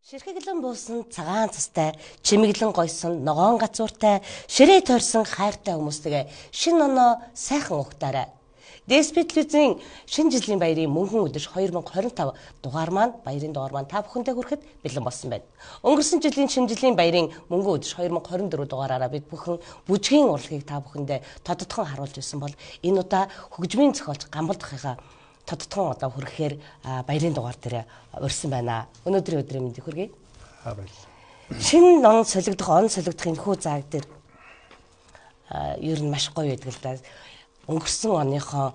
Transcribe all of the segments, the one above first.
Ширхэглэн буусан цагаан цастай, чимэглэн гойсон, ногоон гацууртай, ширээ тойрсон хайртай хүмүүстэйгээ шинэ оноо сайхан ухтаарай. Дэспитлүзийн шинэ жилийн баярын мөнхөн өдөр 2025 дугаар маань баярын дугаар маань та бүхэндээ хүрэхэд бэлэн болсон байна. Өнгөрсөн жилийн шинэ жилийн баярын мөнхөн өдөр 2024 дугаараараа бид бүхэн бүжгийн урлагийг та бүхэндээ тодтогхон харуулж байсан бол энэ удаа хөгжмийн зохиолч Гамбалдахыгаа тодтогхон одоо хүрэхээр баярын дугаар дээр урьсан байна. Өнөөдрийн өдрийн мэндийг хүргэе. Шинэ он солигдох энэ хүү зааг дээр ер нь маш гоё байдаг л да. Өнгөрсөн оныхоо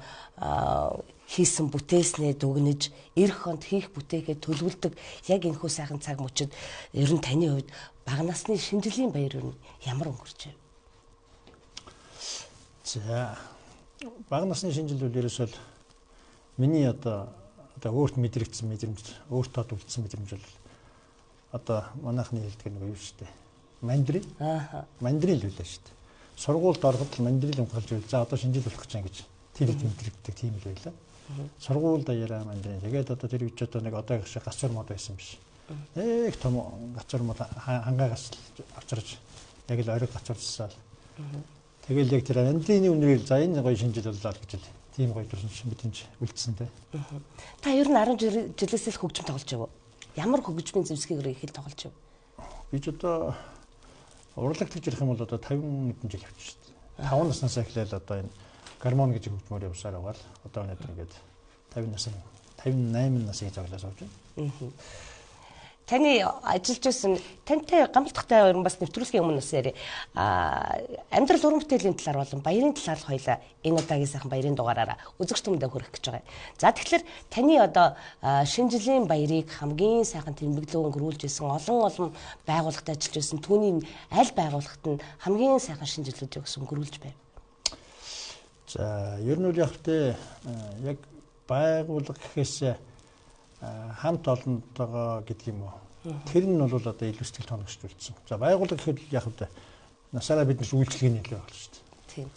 хийсэн бүтээснээ дүгнэж, эх хонд хийх бүтээгээ төлөвлөдөг яг энэ хүү сайхан цаг мөчид ер нь таны хувьд бага насны шинэ жилийн баяр юу ямар өнгөрч вэ? За бага насны шинэ жил үл ерөөсөө миний одоо өөрт мэдрэгдсэн мэдрэмж, өөртөө үлдсэн мэдрэмж бол одоо манайхны хэлдэг нэг юу шүү дээ. Мандрин. Мандрин л үлээ шүү дээ. Сургуульд ороход л мандрин унхалж үйл. За одоо шинжил болох гэж ингэж тэр мэдрэгддэг тийм л байлаа. Сургуульд даяараа мандрин. Тэгээд одоо тэр үуч одоо нэг одоогийнх шиг гацур мод байсан биш. Их том гацур мод хангаагаас авчирч яг л ориг гацурсаал. Тэгэл яг тэр мандрины үнээр за энэ гоё шинжил боллоо гэж л тийм гоё төрсөн мэдэмж үлдсэн дээ. Та ер нь 10 жилээс л хөгжим тоглож байв. Ямар хөгжмийн зэвсгээр их л тоглож байв? Би ч одоо урлагт гэж ярих юм бол одоо 50 хэдэн жил явчих шүү дээ. 5 наснаас эхлээл одоо энэ гармон гэж хөгжмөөр явсаар байгаа л одоо өнөөдөр ингээд 58 насны цоглоос авч байна. Таны ажиллаж байсан тантай Гамбалдахтай өрн бас нэвтрүүлгийн өмнө бас яри амьдрал уран бүтээлийн талаар болон баярын талаар хоёлаа энэ удаагийн сайхан баярын дугаараараа үзэгч түмэндээ хүргэх гэж байгаа. За тэгэхээр таны одоо шинэ жилийн баярыг хамгийн сайхан тэмдэглэн өнгөрүүлж исэн олон байгууллагад ажиллаж байсан түүний аль байгууллагт нь хамгийн сайхан шинэ жилүүдийг бас өнгөрүүлж байв? За ер нь үл явахтай яг байгууллага гэхээс хамт олонтойгоо гэдэг юм уу. Тэр нь бол одоо илүү сэтгэл хангамжтай үлдсэн. За байгууллага гэхэд яг л насаараа биднээс үйлчлэгийн нөлөө байна шүү дээ. Тийм.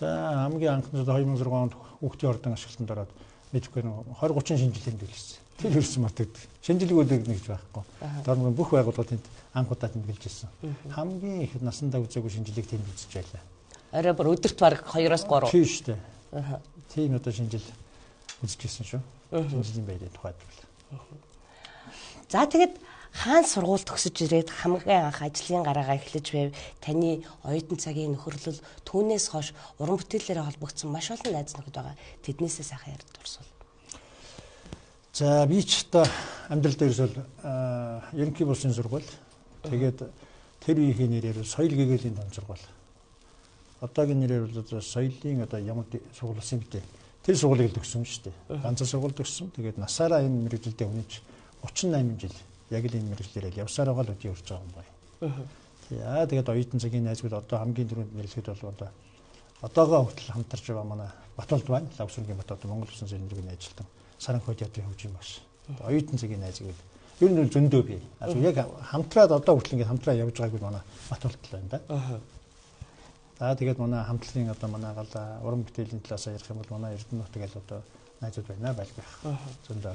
За хамгийн анхны 2006 онд хүүхдийн ордон ашиглалтанд ороод мэдгүй 20-30 шинжилгээнд дэлгэсэн. Тэр хөрсөн матдаг. Шинжилгээг нэг гэж байхгүй. Дөрмгийн бүх байгууллагууд анх удаа тэмдэглэж ирсэн. Хамгийн их насандаа үзээгүй шинжилгээг тэмдэглэж байлаа. Арай бүр өдөрт баг 2-3. Тийм шүү дээ. Тийм одоо шинжил үзчихсэн шүү. Шинжилгээний баярын тухайд. За тэгэд хаан сургууль төгсөж ирээд хамгийн анх ажлын гараагаа эхлэж байв. Таны оюутан цагийн нөхөрлөл түүнээс хойш уран бүтээлээрээ холбогдсон маш олон найз нөхөд байгаа. Тэднээсээ сайхан ярьж дурсвал. За би ч одоо амьдрал дээрээс бол ерөнхий булсын сургууль. Тэгээд тэр үеийн нэрээр соёл гэгээллийн том сургууль. Одоогийн нэрээр бол соёлын одоо ямар сургууль болсон гэдэг. Тэр сургуулийг төгссөн шүү дээ. Ганцхан сургууль төгссөн. Тэгээд насаараа энэ мэрэгжилдээ үнэж 38 жил яг л энэ мэрэгчлэрээ явсаар байгаа л үгүй урж байгаа юм байна. Яа тэгээд оюутан цагийн найзууд одоо хамгийн түрүүнд нэрлэхэд бол одоогоо хүртэл хамтарч байгаа манай Батолд байна. Лавсрынгийн Батолд Монгол Улсын зөвлөмжийн ажилтан Саранхой театрын хөгжим багш. Оюутан цагийн найзууд ер нь зөндөө бий. Яг хамтраад одоо хүртэл ингэ хамтраа явж байгааг манай Батолд л байна да. За тэгээд манай хамтлагийн одоо манай гал уран бүтээлийн талаас ярих юм бол манай Эрдэнэ нут тэгэл одоо найзууд байна байлгах. Зөндөө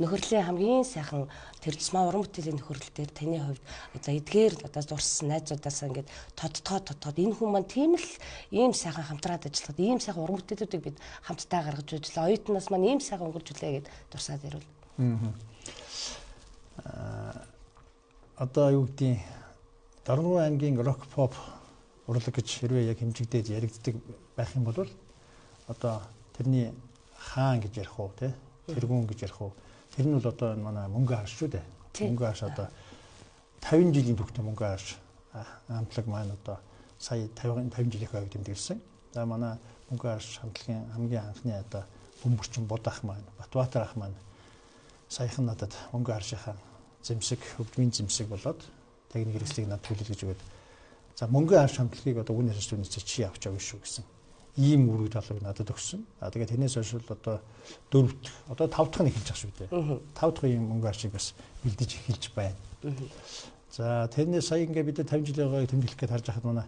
нөхөрлийн хамгийн сайхан тэр тусмаа уран бүтээлийн нөхөрлөл дээр таны хувьд одоо эдгээр одоо зурсан найзуудаасаа ингээд тодтоод энэ хүн маань тийм л ийм сайхан хамтраад ажиллахад ийм сайхан уран бүтээлүүдийг бид хамтдаа гаргаж ажиллаа. Оюутнаас маань ийм сайхан өнгөрч үлээ гэд дурсаад ирвэл. Одоо юу гэдгийг Дорногов аймгийн рок поп урлаг гэж хэрвээ яг хэмжигдээд яригддаг байх юм бол одоо тэрний хаан гэж ярих уу те тэргүүн гэж ярих уу тэр нь бол одоо манай мөнгө харш шүү дээ. Мөнгө харш одоо 50 жилийн түүхтэй мөнгө харш хамтлаг маань одоо сая 50 жилийн хойд тэмдэглэсэн. За манай мөнгө харш хамтлагийн хамгийн анхны одоо бөмбөрчин Будах маань Батбаатар ах маань саяхан надад мөнгө харшийнхаа зэмсэг хөгжмийн зэмсэг болоод техник хэрэгслийг надад төлөөлж өгөөд за мөнгө харш хамтлагийг одоо үнээс үнээс чи авч явна шүү гэсэн. Ийм үрүүд алга надад өгсөн. Тэгээд тэрнээс хойш одоо 4-т одоо 5 дахь нь эхэлж байгаа шүү дээ. 5 дахь ийм мөнгө харшийг бас бэлдэж эхэлж байна. За тэрнээс сая ингээ бид 50 жилийн тэмдэглэх гэж харж байхад манай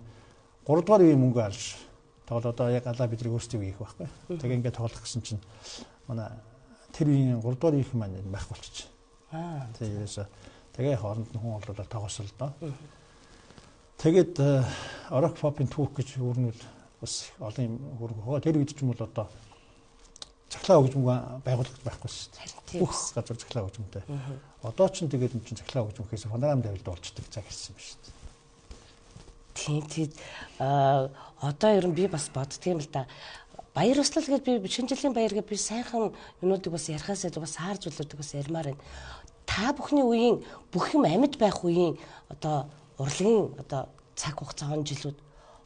3 дугаар үеийн мөнгө харш тоглоод одоо яг алаа бидний өөрсдөө хийх байхгүй. Тэгээ ингээ тоглох гэсэн чинь манай тэр үеийн 3 дугаар их маань байх болчих. Тэгээ ерөөсө Тэгээ хооронд нь хүн олуулаад тоглосон л доо. Тэгээд рок попын түүх гэж өрнөл бас олон юм хөргөө. Тэр үед ч юм бол одоо цахилгаан хөгжмөг байгуулагдаж байхгүй шүү дээ. Бүх газар цахилгаан хөгжмөнтэй. Одоо ч тэгээд энэ чинь цахилгаан хөгжмөхөөс фонограм тавилт болчдөг цаг ирсэн юм шүү дээ. Тийм одоо ер нь би бас боддгийм л да. Баяр услал гэж би шинэ жилийн баяр гэж би сайхан юмнуудыг бас ярихаас бас саар зүйлүүдийг бас ярмаар байна. Та бүхний үеийн бүх юм амьд байх үеийн одоо урлагийн одоо цаг хугацаа он жилүүд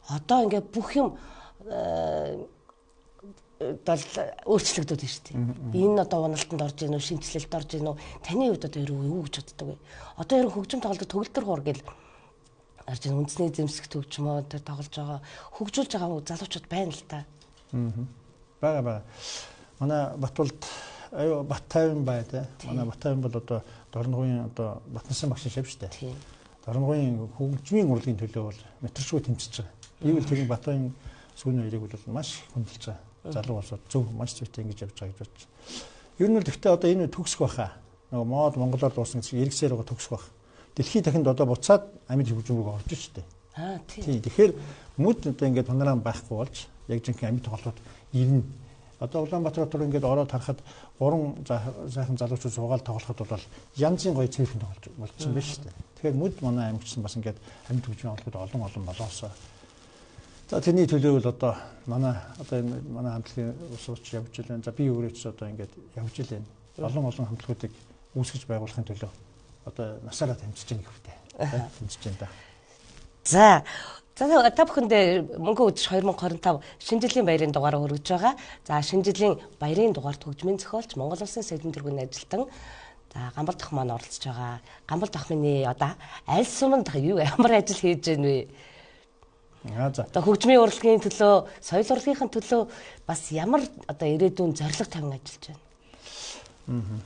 одоо ингээ бүх юм өөрчлөгдөд байна шүү дээ. Энэ одоо уналтанд орж ийн үү, шинжилэлд орж ийн үү? Таны хувьд одоо юу гэж боддог вэ? Одоо ер нь хөгжим тоглолт төгөлдөр хуур гэл арж үндэсний зэмсэг төгжмөө тэр тоглож байгаа хөгжүүлж байгаа залуучууд байна л та. Бага. Манай Батболд аюу Бат 50 бай тэ. Манай Бат 50 бол одоо Дорногын одоо Батнасан багшийн шав штэ. Дорногын хөгжмийн урлагийн төлөө бол метршгүй тэмцэж байгаа. Ийвэл тэрийн Батболын сүүний хоёрыг бол маш хөндлөж байгаа. Залуу болсод зөв маш зүйтэй ингэж явж байгаа гэж бодож. Ер нь л гэхдээ одоо энэ төгсөх байхаа. Нөгөө мод Монголоор дуусна гэсэн эргэсээр байгаа төгсөх байх. Дэлхийд дахинд одоо буцаад амьд хөгжмөөр орж штэ. Тийм. Тэгэхээр мөд одоо ингээд панорам байхгүй болж яг жинхэнэ амьд тоглолтууд ирнэ. Одоо Улаанбаатар хотод ингээд ороод харахад 3 сайхан залуучууд суугаад тоглоход бол янзын гоё цэвэрхэн тоглож болчихсон байна шүү дээ. Тэгэхээр мөд манай аймагчсан бас ингээд амьд хөгжмийн тоглолтууд олон болоосоо. За тэрний төлөө бол одоо манай хамтлагийн усууч явж илэн. За би өөрөө ч одоо ингээд явж илэн. Олон хамтлагуудыг үүсгэж байгуулахын төлөө одоо насаараа тэмцэж байгаа хэрэгтэй. Тэмцэж байна да. За та бүхэндээ мөнгө өдөж 2025 шинэ жилийн баярын дугаараа хүргэж байгаа. За шинэ жилийн баярын дугаарт хөгжмийн зохиолч Монгол Улсын Соёлын тэргүүний ажилтан Гамбал Дах маань оролцож байгаа. Гамбал Дах минь одоо аль суманд ямар ажил хийж байна вэ? За. Одоо хөгжмийн урлагийн төлөө, соёл урлагийн төлөө бас ямар одоо ирээдүйн зорилго тавин ажиллаж байна?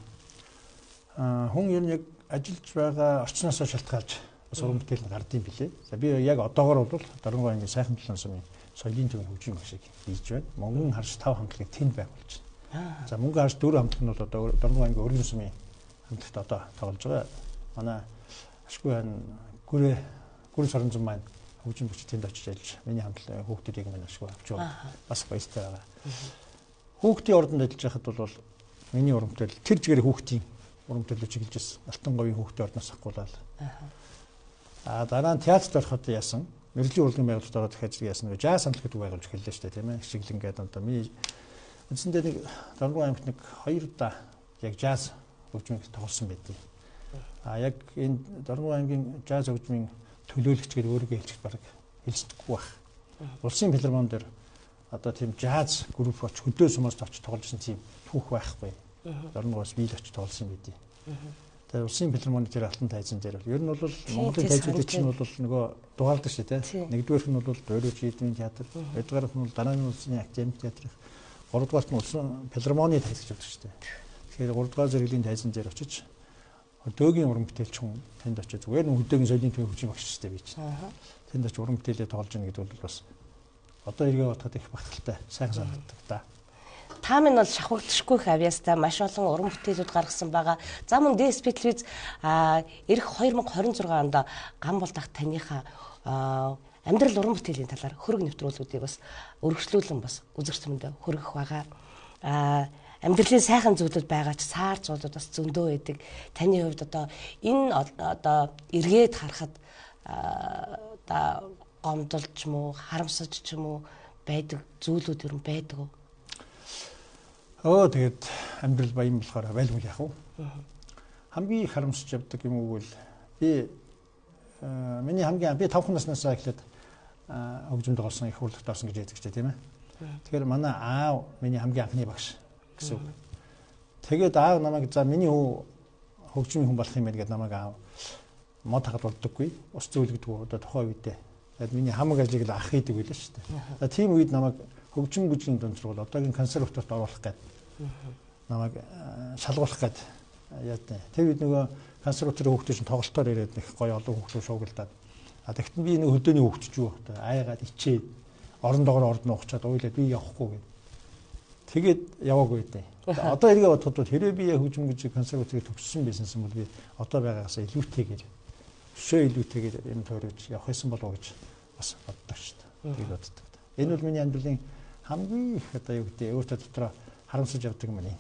Хүн ер нь яг ажиллаж байгаа орчноосоо шалтгаалж бас уран бүтээл нь гардыг билээ. За би яг одоогоор бол Дорногын ангийн сайхан талын сумын соёлын төвийн хөгжим багшийг хийж байна. Мөнгөн харж 5 хамтлагийг тэнд байгуулж байна. За мөнгөн харж 4 хамтлаг нь бол одоо Дорногын ангийн өргөн сумын хамтлагт одоо тоглож байгаа. Манай ашгүй гүрэн сорон зам маань хөгжим багш тэнд очиж ажиллаж миний хамтлагийн хүүхдүүдийг маань ашгүй авч байгаа. Бас баяртай байгаа. Хүүхдийн ордонд ажиллаж байхад бол миний уран бүтээл тэр чигээр хүүхдийн уран бүтээлөө чиглэж ирсэн. Алтан говийн хүүхдийн ордоноос ахгуулаад. Дараа нь театрт ороход яасан? Мэргэжлийн урлагийн байгууллагад ороод дахиад яасан? Жаз хамтлаг гэдэг байгуулж эхэллээ шүү дээ, тийм ээ. Хичэглэн гэдэг одоо миний үндсэндээ нэг Дорногын аймагт нэг 2 удаа яг жаз хөгжмийг тоглосон байдгийг. Яг энэ Дорногын аймгийн жаз хөгжмийн төлөөлөгч гэдэг өөрийгөө хэлчих бараг хэлцдэггүй байх. Улсын филармон дээр одоо тийм жаз групп оч хөдөө сумаас очиж тоглож ирсэн тийм түүх байхгүй. Дорногоос биел очиж тоглосон байдгийг. Тэгээ улсын филармоны тэр алтан тайзан дээр ер нь бол Монголын тайзуудын чинь бол нөгөө дугаалдаг шүү дээ. Нэгдүгээрх нь бол Дөрөвж эдмийн театр, хоёрдугаарх нь бол Дараагийн улсын академик театр, гуравдугаарт нь улсын филармоны тайз гэж байдаг шүү дээ. Тэгэхээр гуравдугаар зэрэглэлийн тайзан дээр очиж хөдөөгийн уран бүтээлч хүн тэнд очиж зүгээр нь хөдөөгийн соёлын төвийн хөгжим багш шүү дээ би чинь. Тэнд очиж уран бүтээлээ тоглож ийн гэдэг бол бас одоо эргээ бодоход их багталтай сайхан санагддаг да. Та минь бол шавхагдшгүй их авьяастай маш олон уран бүтээлүүд гаргасан байгаа. За мөн дэс битлвиз эх 2026 онд Гамбал Дах таныхаа амьдрал уран бүтээлийн талаар хөрөг нэвтрүүлгүүдийг бас өргөжлүүлэн бас үзэгч хүмүүстээ хүргэх байгаа. Амьдралын сайхан зүйлүүд байгаа ч саар зүйлүүд бас зөндөө байдаг. Таны хувьд одоо энэ одоо эргээд харахад одоо гомдолж юм уу, харамсаж ч юм уу байдаг зүйлүүд ер нь байдаг уу? Тэгээд амьдрал баян болохоор байлгүй яах вэ? Хамгийн их харамсаж явдаг юм уу гэвэл миний хамгийн би 5 наснаас эхлээд хөгжимд орсон их урлагт орсон гэж яддаг ч тийм ээ. Тэгэхээр манай аав миний хамгийн анхны багш гэсэн үг. Тэгээд аав намайг за миний хөгжмийн хүн болох юм байна гэдээ намайг аав мод хагад болдоггүй. Ус зөөлгдөггүй одоо тухайн үедээ. Тэгээд миний хамаг ажлыг л ах хийдэг байлаа шүү дээ. За тийм үед намайг хөгжим бүжгийн дунд сургууль одоогийн консерваторт оруулах гээд намайг шалгуулах гээд яадаг. Тэр үед нөгөө консерваторын хүүхдүүд чинь тоглолтоор ирээд нэг гоё олон хүүхдүүд шуугилдаад. Тэгэхдээ би нэг хөдөөний хүүхдч юу байгаад ичээд орон доогоор ордон уучаад уйлаад би явахгүй гээд. Тэгээд яваагүй дээ. Одоо эргээ бодоход бол хэрвээ би хөгжим гэж консервативыг төгссөн байсан юм бол би одоо байгаагаас илүүтэйгээр өшөө илүүтэйгээр энэ тойрож явах байсан болов уу гэж бас боддог шүү дээ. Тэгээд боддог. Энэ бол миний амьдралын хамгийн их одоо юу гэдэг өөртөө дотроо харамсаж явдаг юм байна.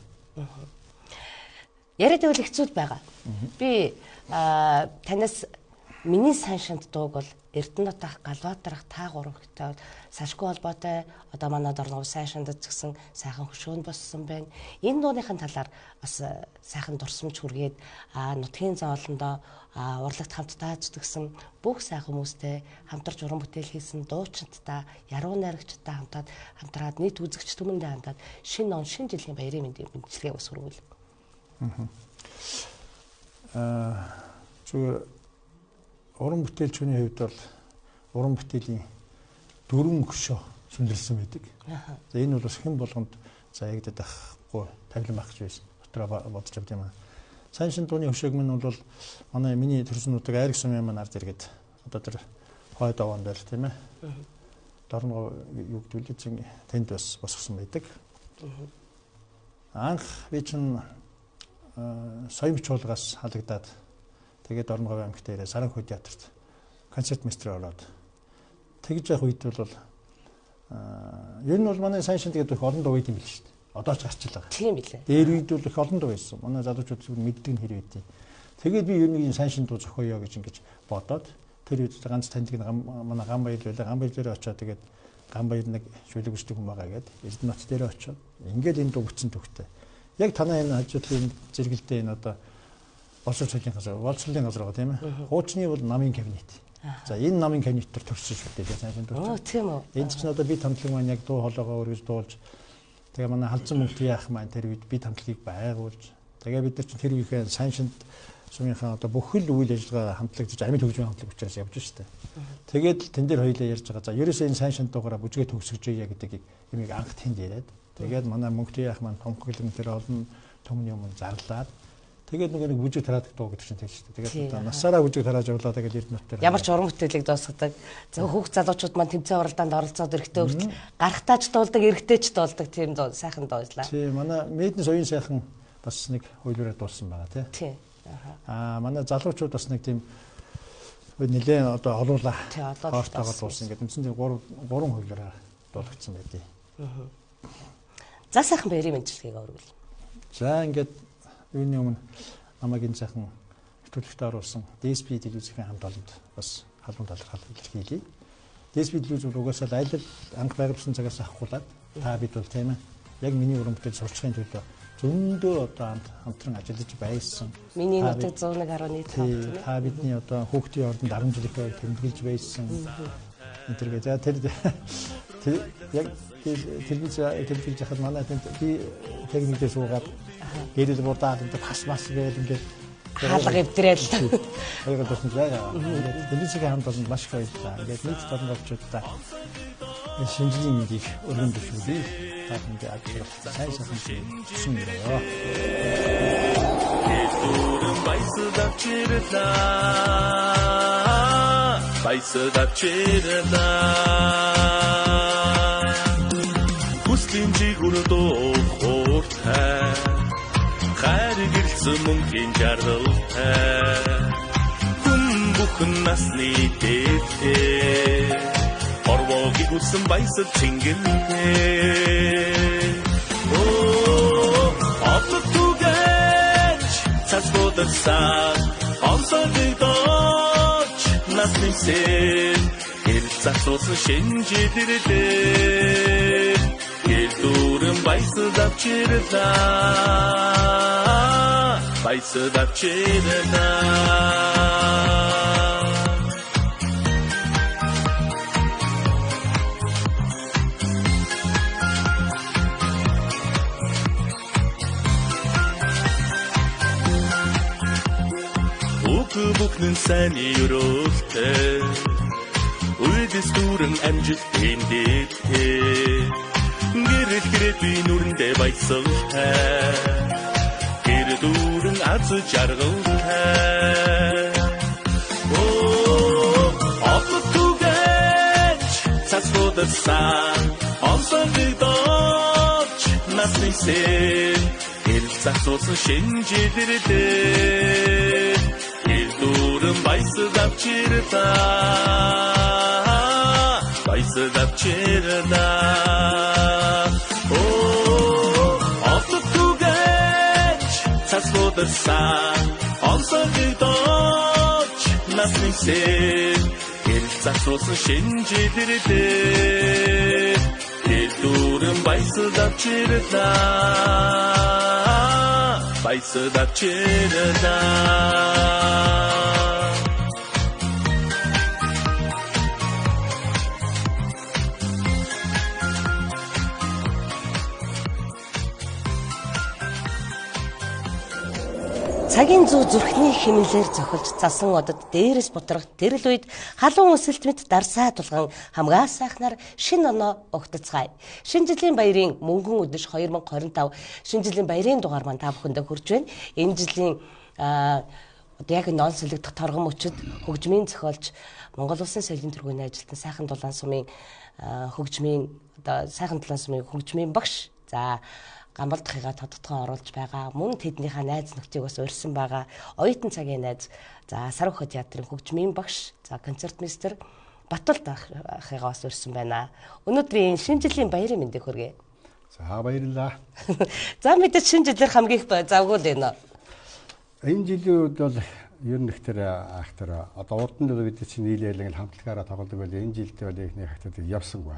Яриад байвал хэцүүд байгаа. Би танаас миний сайн шинт дууг бол Эрдэнэтах, Галбаатарх та гурав ихтэй Сашгүй холбоотой одоо манай Дорнов сайн шинтд гэсэн сайхан хөшөөнд боссон байна. Энэ дууныхын талаар бас сайхан дурсамж хүргээд нутгийн зоолондоо урлагт хамтдаа зүтгэсэн бүх сайхан хүмүүстэй хамтарч уран бүтээл хийсэн дуучидтай, яруу найрагчтай хамтраад нийт үзэгч түмэндээ хамтаад шинэ он шинэ жилийн баярын мэндчилгээ ус хүргүүл. Зүгээр уран бүтээлчний хувьд бол уран бүтээлийн дөрвөн хөшөө сүндэрлсэн байдаг. За энэ бол бас хэн болгонд за ягдад ахгүй тавилан байх гэж байсан. Дотроо бодож авд юм аа. Сайн шин дууны хөшөөг минь бол манай миний төрсөн нутаг Айраг сумын маань ард иргэд одоо тэр хойд овоон дээр тийм ээ. Дорноо юу гэдвэл зин тэнд бас босгосон байдаг. Анх би чинь соёмч чуулгаас халагдаад тэгээд Дорноговын аймагт ирээ Саранхуй театрт концерт мастер болоод тэгж явах үед бол ер нь бол манай сайн шин тэгээд их олон дуу байт юм биш шүү дээ. Одоо ч гарч байгаа. Тийм билээ. Дээр үед бол их олон дуу байсан. Манай залуучууд зүгээр мэддэг нь хэрэг байдیں۔ Тэгээд би ер нь сайн шин дуу зохиоё гэж ингэж бодоод тэр үед ганц таньдаг манай Ганбаяр байлаа. Ганбаяр дээр очиод тэгээд Ганбаяр нэг шүлэг өчтөг хүн байгаа гэдэг. Эрдэнэт дээр очиод ингээд энэ дуу бүтсэн төгтөө. Яг танаа энэ хажуудлын зэрэгэлдээ энэ одоо боловсролын газар байгаа тийм ээ. Хуучны бол намын кабинет. За энэ намын кабинет төр төрсөн шүү дээ сайн шин дуу. Тийм үү. Энд чинь одоо би тамтлаг маань яг дуу хоолойгоо өргөж дуулж тэгээ манай халдсан мөнгө яах маань тэр үед би тамтлагийг байгуулж тэгээ бид нар чинь тэр үеийн сайн шинт сумынхаа одоо бүхэл үйл ажиллагаа хамтлагдаж амьд хөгжмийн хамтлаг учраас явж штэ. Тэгээд тэн дээр хоёулаа ярьж байгаа. За ерөөсөө энэ сайн шинт дуугаараа бүжгээ төгсгөж яа гэдэг юмыг анх тэнд яриад тэгээд манай мөнгө яах маань томхоглон тэр олон төмний юм зарлаад тэгээд нэг бүжиг тараадаг дуу гэдэг чинь тийм шүү дээ. Тэгээд одоо насаараа бүжиг тарааж явлаа тэгээд Эрдэнэт дээр ямар ч уран бүтээлийг дуусгадаг. За хүүхд залуучууд маань тэмцээн уралдаанд оролцоод эрэгтэй хүртэл гарахтаач дуулдаг, эрэгтэйч дуулдаг тийм дуу сайхан дууллаа. Тийм манай мэднэс оюун сайхан бас нэг хуйлуураа дуулсан байгаа тийм. Манай залуучууд бас нэг тийм нэлээд одоо олуулаа. Хоортойгоо дуулсан гэдэг юмсан тийм гурван хуйлуураа дуулагдсан байдیں۔ За сайхан баярын мэндчилгээг өргөл. За ингээд юуны өмнө намайг энэ сайхан нэвтрүүлэгт оруулсан DSP телевизийн хамт олонд бас халуун талархал илэрхийлье. DSP телевиз бол угаасаа айл анх байгуулсан цагаас ахгуулаад та бид бол тийм ээ яг миний уран бүтээл сурчлагын төлөө зөндөө одоо хамтран ажиллаж байсан. Миний нутаг 101.5 тийм ээ. Та бидний одоо хүүхдийн ордонд 10 жил их тэмдэглэж байсан. Интервью за тэр яг телевиз хахад манай тэнд би техникээр суугаад гэрэл бурдаад энэ хас гээд ингээд хаалга эвдрээл хоёроо тусна яа. Телевизийн хамт олон маш их баярлалаа. Ингээд нийт толгоочдоо шинжлэх мэндийг өргөн дэвшүүлээ. Та бүхэнд ажил сайн хийсэн юм. Хүслийн жигүрдөө хууртай хайр гэрэлсэн мөнхийн жаргалтай хүн бүхэн насны дээдээ орвогийг үсэн баясал чингэлтэй Отод түгэж цасбодсан онцогийг дооч насны сэр гэрэл засуусан шинжилэрдээ Гэрдүүрэн баясад авчирлаа Баясад авчирлаа Үг бүхнэн сайн өрөөлтэй Үйдэс дүүрэн амжилтын дээдтэй Гэрэл гэрэл би нүрэндээ баясалтай Гэрэл дүүрэн аз жаргалтай Отод түгэж цацбодсан онцогийг дооч насны сэн ил засуусан шинжилэрдээ ил дүүрэн баясад авчирда отод түгэж цаслуудсан онцгойдооч насны сэн ил засуусан шинжилэрдээ ил дүүрэн баясад авчирда Цагийн зүү зүрхний хэмнэлээр зохилж засан одод дээрээс бутрах тэрл үед халуун өсөлт мэт дарсаа тулган хамгаа сайхнаар шин оноо угтацгаая. Шинэ жилийн баярын мөнгөн өдөш 2025 шинэ жилийн баярын дугаар маань та бүхэндээ хүрч байна. Энэ жилийн яг нон солигдох торгон мөчөд хөгжмийн зохиолч Монгол Улсын соёлын тэргүүний ажилтан сайхан дулаан сумын хөгжмийн сайхан дулаан сумын хөгжмийн багш. За гамбалдахыгаа тодтогоо оруулж байгаа. Мөн тэднийхээ найз нөхдийг бас урьсан байгаа. Оюутан цагийн найз. За Сарвхо театрын хөгжмийн багш. За концертмейстер Батулт ахыгаа бас урьсан байна. Өнөөдрийн шинэ жилийн баярын мэндийг хүргэе. За баярлалаа. За мэдээж шинэ жилээр хамгийн их завгүй л байна. Энэ жилийн үед бол ер нь ихтер одоо урд нь бид чинь нийлээлэн хамтлагаараа тоглодог бол энэ жилд бол ихний хатад явсангүй.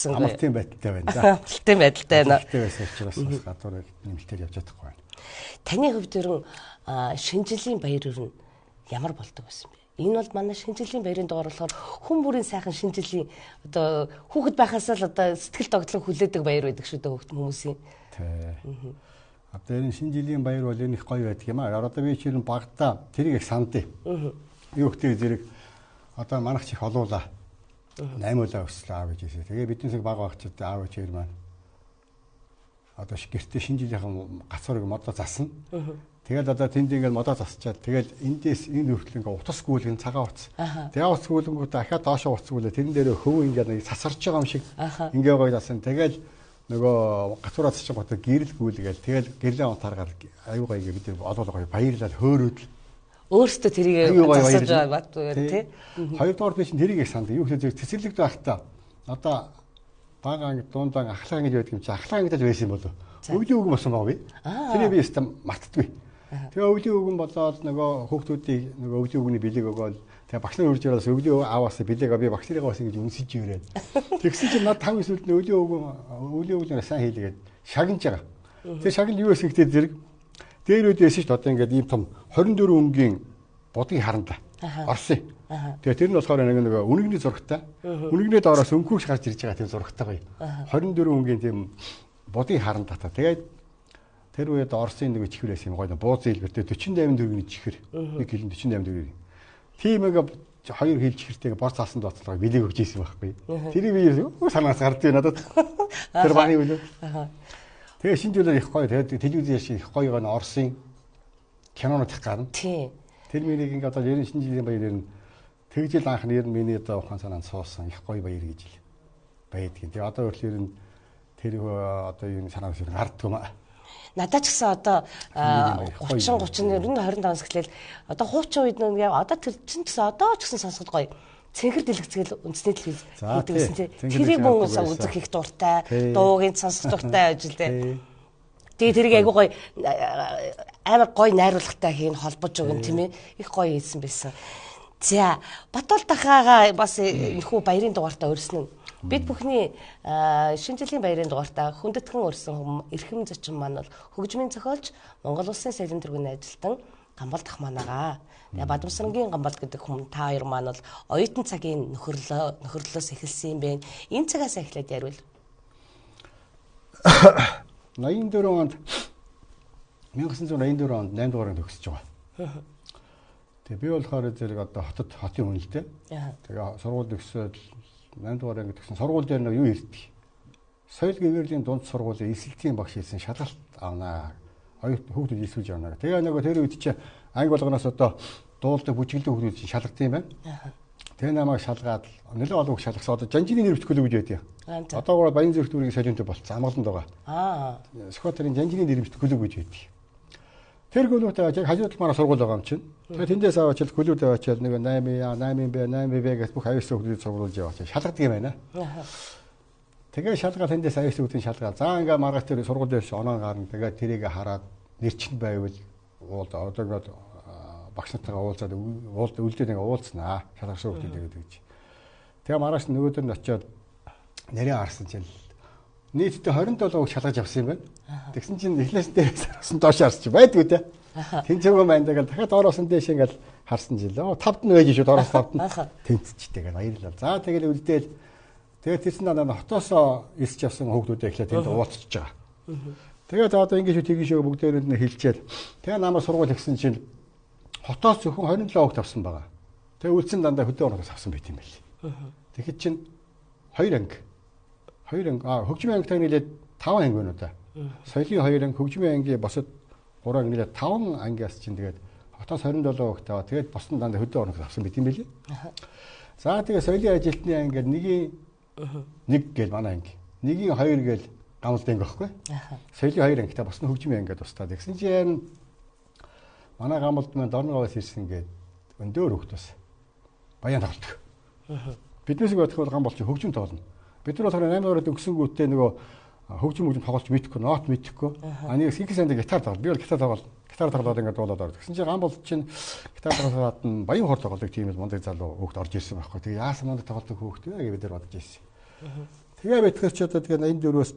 Амралтын байдалтай байна да. Амралтын байдалтай байна. Амралтын байсан учраас бас гадуур нэмэлтээр явж чадахгүй байна. Таны хувьд ерөн шинэ жилийн баяр ер нь ямар болдог байсан бэ? Энэ бол манай шинэ жилийн баярын дугаар болохоор хүн бүрийн сайхан шинэ жилийн одоо хүүхэд байхаас л одоо сэтгэл догтлон хүлээдэг баяр байдаг шүү дээ хүмүүсийн. Тий. Одоо энэ шинэ жилийн баяр бол энэ их гоё байдаг юм аа. Одоо би чинь багтаа тэрийг их сандъя. Юу гэдэг зэрэг одоо манайх чих олуула. 8 улаа өслөө аав гэж хэлсэн. Тэгээ бидний цаг баг багчд аав ичээр маань одоо гэртээ шинэ жилийн гацуурыг модоо засна. Тэгэл одоо тэнд ингээд модоо засчаад тэгэл эндээс энэ хүртэл ингээд утас гүйлгэн цагаан утас. Тэгээ утас гүйлгэнгүүт дахиад доошоо утас гүйлээ. Тэрэн дээр хөв ингээд нэг сасарч байгаа юм шиг ингээд гоё засна. Тэгэл нөгөө гацуураа засчих гот гэрэл гүйлгээл тэгэл гэрлээ онтаргаар аюу гоё бид олоол гоё баярлал хөөрөөд өөртөө тэрийг засаж бат тий. Хоёрдугаар би чинь тэрийг их санд. Юу гэхээр цэцэрлэгд байхдаа одоо бага анги дундаа ахлаа гэж байдаг юм чи ахлаа ангидаж байсан болов. Өвлийн үгэн болсон байгаа би. Тэрийг би өстө мартдаггүй. Тэгээ өвлийн үгэн болоод нөгөө хүүхдүүдийг нөгөө өвлийн үгний бэлэг өгөөл тэгээ багш нар үрж яваас өвлийн ааваас бэлэг би багш нарыгаа бас ингэж үнсэж ирээд. Тэгсэн чинь над 5 эсвэл өвлийн үгнээр сайн хийлгээд шагнаж байгаа. Тэгээ шагнал юу гэсэн гэдэг зэрэг дээр үдээс шүү дээ одоо ингээд ийм том 24 өнгийн будгийн харанда орсон. Тэгээ тэр нь болохоор нэг үнэгний зурагтай. Үнэгний доороос өнгөш гарч ирж байгаа тийм зурагтай гоё. 24 өнгийн тийм будгийн харанда та. Тэгээд тэр үед Орсын нэг чихэр байсан юм гоё бууз илбэртэй 48 төгрөгийн чихэр. 1 кг 48 төгрөгийн. Тийм нэг хоёр хил чихэртэйг бор цаасан дооцлогоо бэлэг өгч ийсэн байхгүй. Тэрийг би санаас гардыг надад. Тэр бааны үлээ. Тэгээ шинэ жилээр их гоё. Тэгээд телевизээр их гоё гоо Орсын кинонууд их гарна. Тий. Тэр миний ингээд одоо ер нь шинэ жилийн баяр ер нь тэгжил анх нь ер нь миний одоо ухаан санаанд суусан их гоё баяр гэж л байдгийн. Тэгээ одоо өөрөлд ер нь тэр одоо юу санаанд ер нь гарддаг юм аа. Надад ч гэсэн одоо 30 ер нь 25-аас эхлээл одоо хуучин үед нэг одоо тэр чинь гэсэн одоо ч гэсэн сонсоход гоё. Цэнхэр дэлгэцгээл үндэсний телевиз хийдэг гэсэн чинь тэрийг мөн үзэх их дуртай, дуугийн сонсох дуртай ажил дээ. Тэгээ тэрийг айгуу гоё амар гоё найруулгатай хийн холбож өгөн тийм ээ. Их гоё хийсэн байсан. За Батулт ахаага бас энэхүү баярын дугаартаа өрснө. Бид бүхний шинэ жилийн баярын дугаартаа хүндэтгэн өрсөн эрхэм зочин маань бол хөгжмийн зохиолч Монгол Улсын соёлын тэргүүний ажилтан Гамбалдах манаагаа. Тэгээ Бадамсрангийн Гамбалд гэдэг хүн та хоёр маань бол оюутан цагийн нөхөрлөлөөс эхэлсэн юм бэ. Энэ цагаас эхлээд яривал 84 онд 1984 онд 8 дугаарыг төгсөж байгаа. Тэгээ би болохоор зэрэг одоо хотын хүн л дээ. Тэгээ сургууль төгсөөд 8 дугаар анги төгсөн сургууль дээр нэг юу ирдэг. Соёл гэгэрлийн дунд сургуулийн эсэлтийн багш хэлсэн шалгалт авнаа. Хүүхдүүд эсвэж авнаа. Тэгээ нөгөө тэр үед чи анги болгоноос одоо дуулдаг бүжиглдэг хүүхдүүд шалгах юм байна. Тэгээ намайг шалгаад нэлээд олон хүн шалгасан. Одоо Жанжины нэр өвтгөлөө гэж байдаг. Одоо Баян зүрх дүүргийн солионтой болцсон амгаланд байгаа. Скватерын Жанжины нэр өвтгөлөө гэж байдаг. Тэр гөлөөтэй яг хажуудал манай сургууль байгаа юм чинь. Тэгээ тэндээс аваад чил гөлөөтэй аваад нэг 8B гэж бүх аюултай хүмүүсийг сургуулж яваад шалгадаг юм байна. Тэгээ шалгаад тэндээс аюултай хүмүүсийн шалгаад. За ингээ маргааш тэр сургууль дээр оноо гарна. Тэгээ тэрийг хараад нэр чинь байвал одоо ингээд багш нартайгаа уулзаад үлдээд ингээ уулзнаа. Шалгасан хүмүүстэй гэдэг гэж. Тэгээ маргааш нөгөөдөр нь очиод нэрээ харсан чинь нийтдээ 27 үг шалгаж авсан юм байна. Тэгсэн чинь эхлээс дээрээс харсан доош харсан чи байдгүй те. Тэнцээгөө маань тэгэл дахиад доороос нь дээш ингээл харсан жил. 5-д нь байж шүү доороос 5-д нь тэнцчихтэй гэл баярлалаа. За тэгэл үлдээл тэгээд тэрсэн надад хотоосоо ирсч явсан хүүхдүүдээ эхлээд тэнд уулзчихж байгаа. Тэгээд одоо ингэ шүү тэгэн шүү бүгдээр нь хэлчихэд тэгээ намайг сургууль ихсэн чинь хотоос зөвхөн 27 үг тавсан байгаа. Тэгээ үлдсэн дандаа хөдөө орноос авсан байт юм байли. Тэгэхэд чинь 2 анги хөгжмийн ангитай нийлээд 5 анги байна уу да. Соёлын 2 анги, хөгжмийн анги босод 3 анги нийлээд 5 ангиас чинь тэгээд хотоос 27 хүүхд таваа. Тэгээд босон дандаа хөдөө орноос авсан байт юм байли. За тэгээд соёлын ажилтны анги нэгийн 1 гээл манай анги. Нэгийн 2 гээл гамлд анги байхгүй. Соёлын 2 ангитай босно хөгжмийн ангиад тусдаа. Тэгсэн чинь манай гамлд маань дорногоос ирсэн гээд өндөр хүүхдөөс баян тоглолт. Биднээс бодох бол гам болчих хөгжим тоглоно. Бид нар болохоор 8 дугаар өгсөнгүүтээ нөгөө хөгжим тоглож мэдэхгүй, нот мэдэхгүй. Нэг их санд гитар тоглол. Би бол гитар тоглоод ингээд дуулаад ордог. Тэгсэн чинь гам бол чинь гитар тоглоод нь баян хор тоглодог тийм л мундаг залуу хүүхд орж ирсэн байхгүй. Тэгээ яасан мундаг тоглодог хүүхд вэ гэж бид нар бодож ирсэн. Тэгээ битгэр ч одоо тэгээ 84-өөс